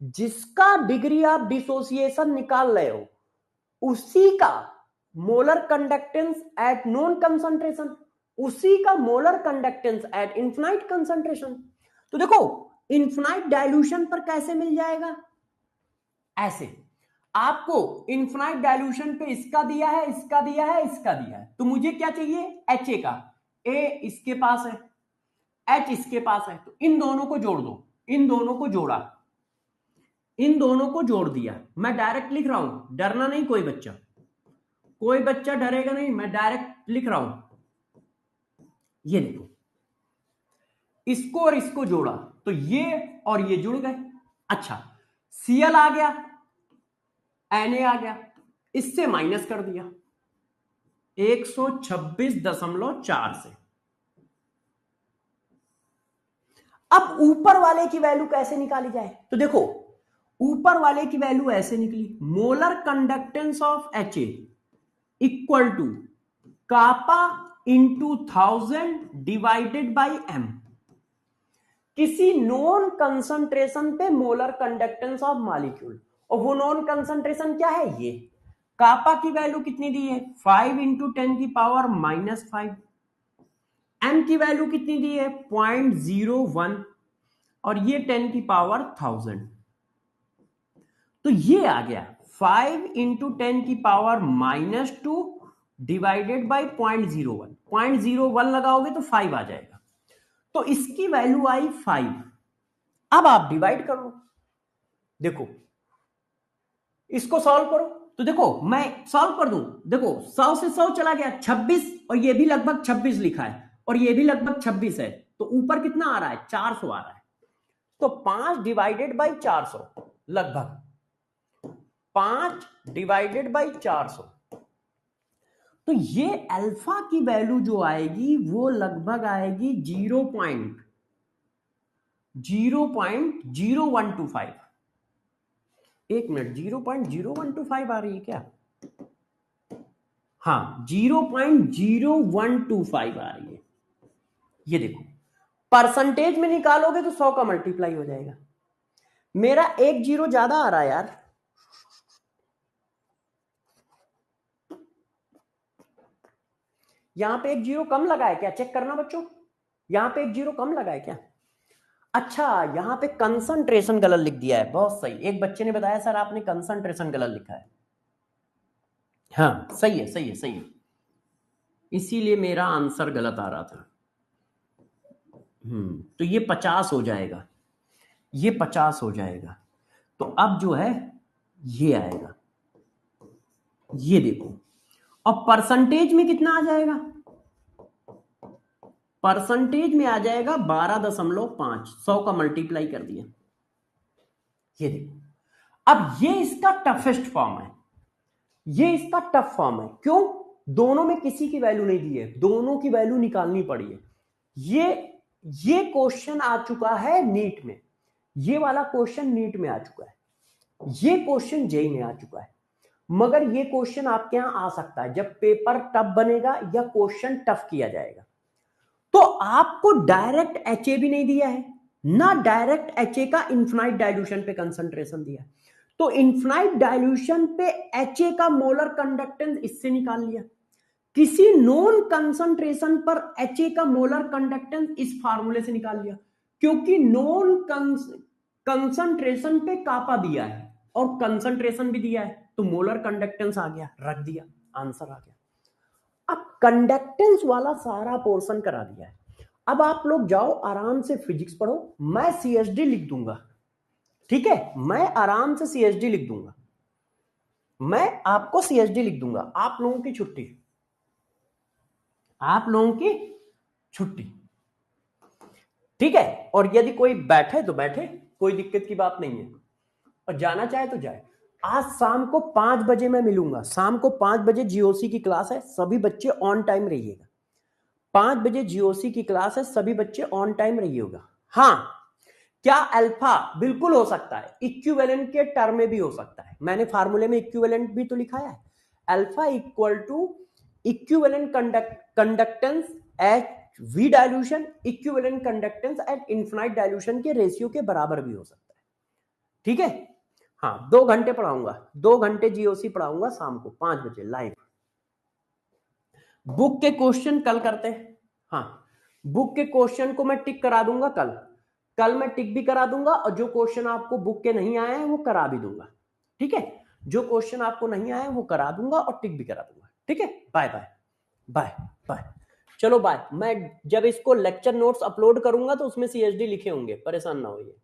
जिसका डिग्री ऑफ डिसोसिएशन निकाल रहे हो उसी का molar conductance at known concentration, उसी का molar conductance at infinite concentration. तो देखो इनफिनाइट डाइल्यूशन पर कैसे मिल जाएगा? ऐसे. आपको इनफिनाइट डाइल्यूशन पे इसका दिया है, इसका दिया है, इसका दिया है, तो मुझे क्या चाहिए? HA का. A इसके पास है, H इसके पास है, तो इन दोनों को जोड़ दो. इन दोनों को जोड़ा, इन दोनों को जोड़ दिया. मैं डायरेक्ट लिख रहा हूं, डरना नहीं कोई बच्चा, कोई बच्चा डरेगा नहीं, मैं डायरेक्ट लिख रहा हूं. ये देखो, इसको और इसको जोड़ा तो ये और ये जुड़ गए. अच्छा, Cl आ गया, Na आ गया, इससे माइनस कर दिया 126.4 से. अब ऊपर वाले की वैल्यू कैसे निकाली जाए? तो देखो ऊपर वाले की वैल्यू ऐसे निकली, molar conductance of HA equal to kappa into 1000 divided by M. किसी नॉन कंसंट्रेशन पे मोलर कंडक्टेंस ऑफ मॉलिक्यूल, और वो नॉन कंसंट्रेशन क्या है? ये. कापा की वैल्यू कितनी दी है? 5 इंटू 10 की पावर -5. M की वैल्यू कितनी दी है? 0.01 और ये 10 की पावर 1000. तो ये आ गया 5 इंटू 10 की पावर -2 डिवाइडेड बाई 0.01. 0.01 लगाओगे तो 5 आ जाएगा. तो इसकी वैल्यू आई 5. अब आप डिवाइड कर लो. देखो इसको सॉल्व करो, तो देखो मैं सॉल्व कर दूं. देखो 100 से 100 चला गया 26, और ये भी लगभग 26 लिखा है, और ये भी लगभग 26 है, तो ऊपर कितना आ रहा है? 400 आ रहा है. तो 5 डिवाइडेड बाई 400, लगभग 5 डिवाइडेड बाई 400. तो ये अल्फा की वैल्यू जो आएगी वो लगभग आएगी 0.0125. एक मिनट, 0.0125 आ रही है क्या? हाँ 0.0125 आ रही है. ये देखो परसेंटेज में निकालोगे तो 100 का मल्टीप्लाई हो जाएगा. मेरा एक जीरो ज्यादा आ रहा है यार. यहां पे एक जीरो कम लगा है क्या? चेक करना बच्चों, यहां पे एक जीरो कम लगा है क्या? अच्छा, यहां पे कंसंट्रेशन गलत लिख दिया है. बहुत सही, एक बच्चे ने बताया सर आपने कंसंट्रेशन गलत लिखा है. हाँ सही है, सही है, सही है, इसीलिए मेरा आंसर गलत आ रहा था. तो ये 50 हो जाएगा, ये 50 हो जाएगा. तो अब जो है ये आएगा, ये देखो. और परसेंटेज में कितना आ जाएगा? परसेंटेज में आ जाएगा 12.5. 100 का मल्टीप्लाई कर दिया. ये देखो, अब ये इसका टफेस्ट फॉर्म है, ये इसका टफ फॉर्म है. क्यों? दोनों में किसी की वैल्यू नहीं दी है, दोनों की वैल्यू निकालनी पड़ी है. ये क्वेश्चन आ चुका है नीट में, ये वाला क्वेश्चन नीट में आ चुका है, ये क्वेश्चन जेई में आ चुका है. मगर ये क्वेश्चन आपके यहां आ सकता है जब पेपर टफ बनेगा या क्वेश्चन टफ किया जाएगा. तो आपको डायरेक्ट HA भी नहीं दिया है ना, डायरेक्ट HA का इनफिनाइट डाइल्यूशन पे कंसंट्रेशन दिया है. तो इनफिनाइट डाइल्यूशन पे HA का मोलर कंडक्टेंस इससे निकाल लिया. किसी नॉन कंसंट्रेशन पर HA का मोलर कंडक्टेंस इस फार्मूले से निकाल लिया, क्योंकि नॉन कंसंट्रेशन पे कापा दिया है और कंसंट्रेशन भी दिया है, तो मोलर कंडक्टेंस आ गया, रख दिया, आंसर आ गया। अब कंडक्टेंस वाला सारा पोर्शन करा दिया है। अब आप लोग जाओ आराम से फिजिक्स पढ़ो, मैं CSD लिख दूंगा, ठीक है, मैं आराम से CSD लिख दूंगा, मैं आपको CSD लिख दूंगा, आप लोगों की छुट्टी, आप लोगों की छुट्टी, ठीक है। और यदि कोई बैठे तो बैठे, कोई दिक्कत की बात नहीं है, और जाना चाहे तो जाए। आज शाम को 5 बजे मैं मिलूंगा, शाम को 5 बजे GOC की क्लास है, सभी बच्चे ऑन टाइम रहिएगा। 5 बजे GOC की क्लास है, सभी बच्चे ऑन टाइम रहिएगा। हाँ, क्या अल्फा बिल्कुल हो सकता है, इक्विवेलेंट के टर्म में भी हो सकता है, मैंने फार्मूले में इक्विवेलेंट भी तो लिखाया है, alpha equal to equivalent conductance at V dilution, equivalent conductance at infinite dilution के रेशियो के बराबर भी हो सकता है, ठीक है। हाँ, 2 घंटे पढ़ाऊंगा, 2 घंटे GOC पढ़ाऊंगा शाम को 5 बजे लाइव। बुक के क्वेश्चन कल करते हैं, हाँ, बुक के क्वेश्चन को मैं टिक करा दूंगा कल मैं टिक भी करा दूंगा, और जो क्वेश्चन आपको बुक के नहीं आए हैं वो करा भी दूंगा, ठीक है, जो क्वेश्चन आपको नहीं आए वो करा दूंगा और टिक भी करा दूंगा, ठीक है। बाय बाय बाय बाय, चलो बाय। मैं जब इसको लेक्चर नोट्स अपलोड करूंगा तो उसमें CSD लिखे होंगे, परेशान ना होइए।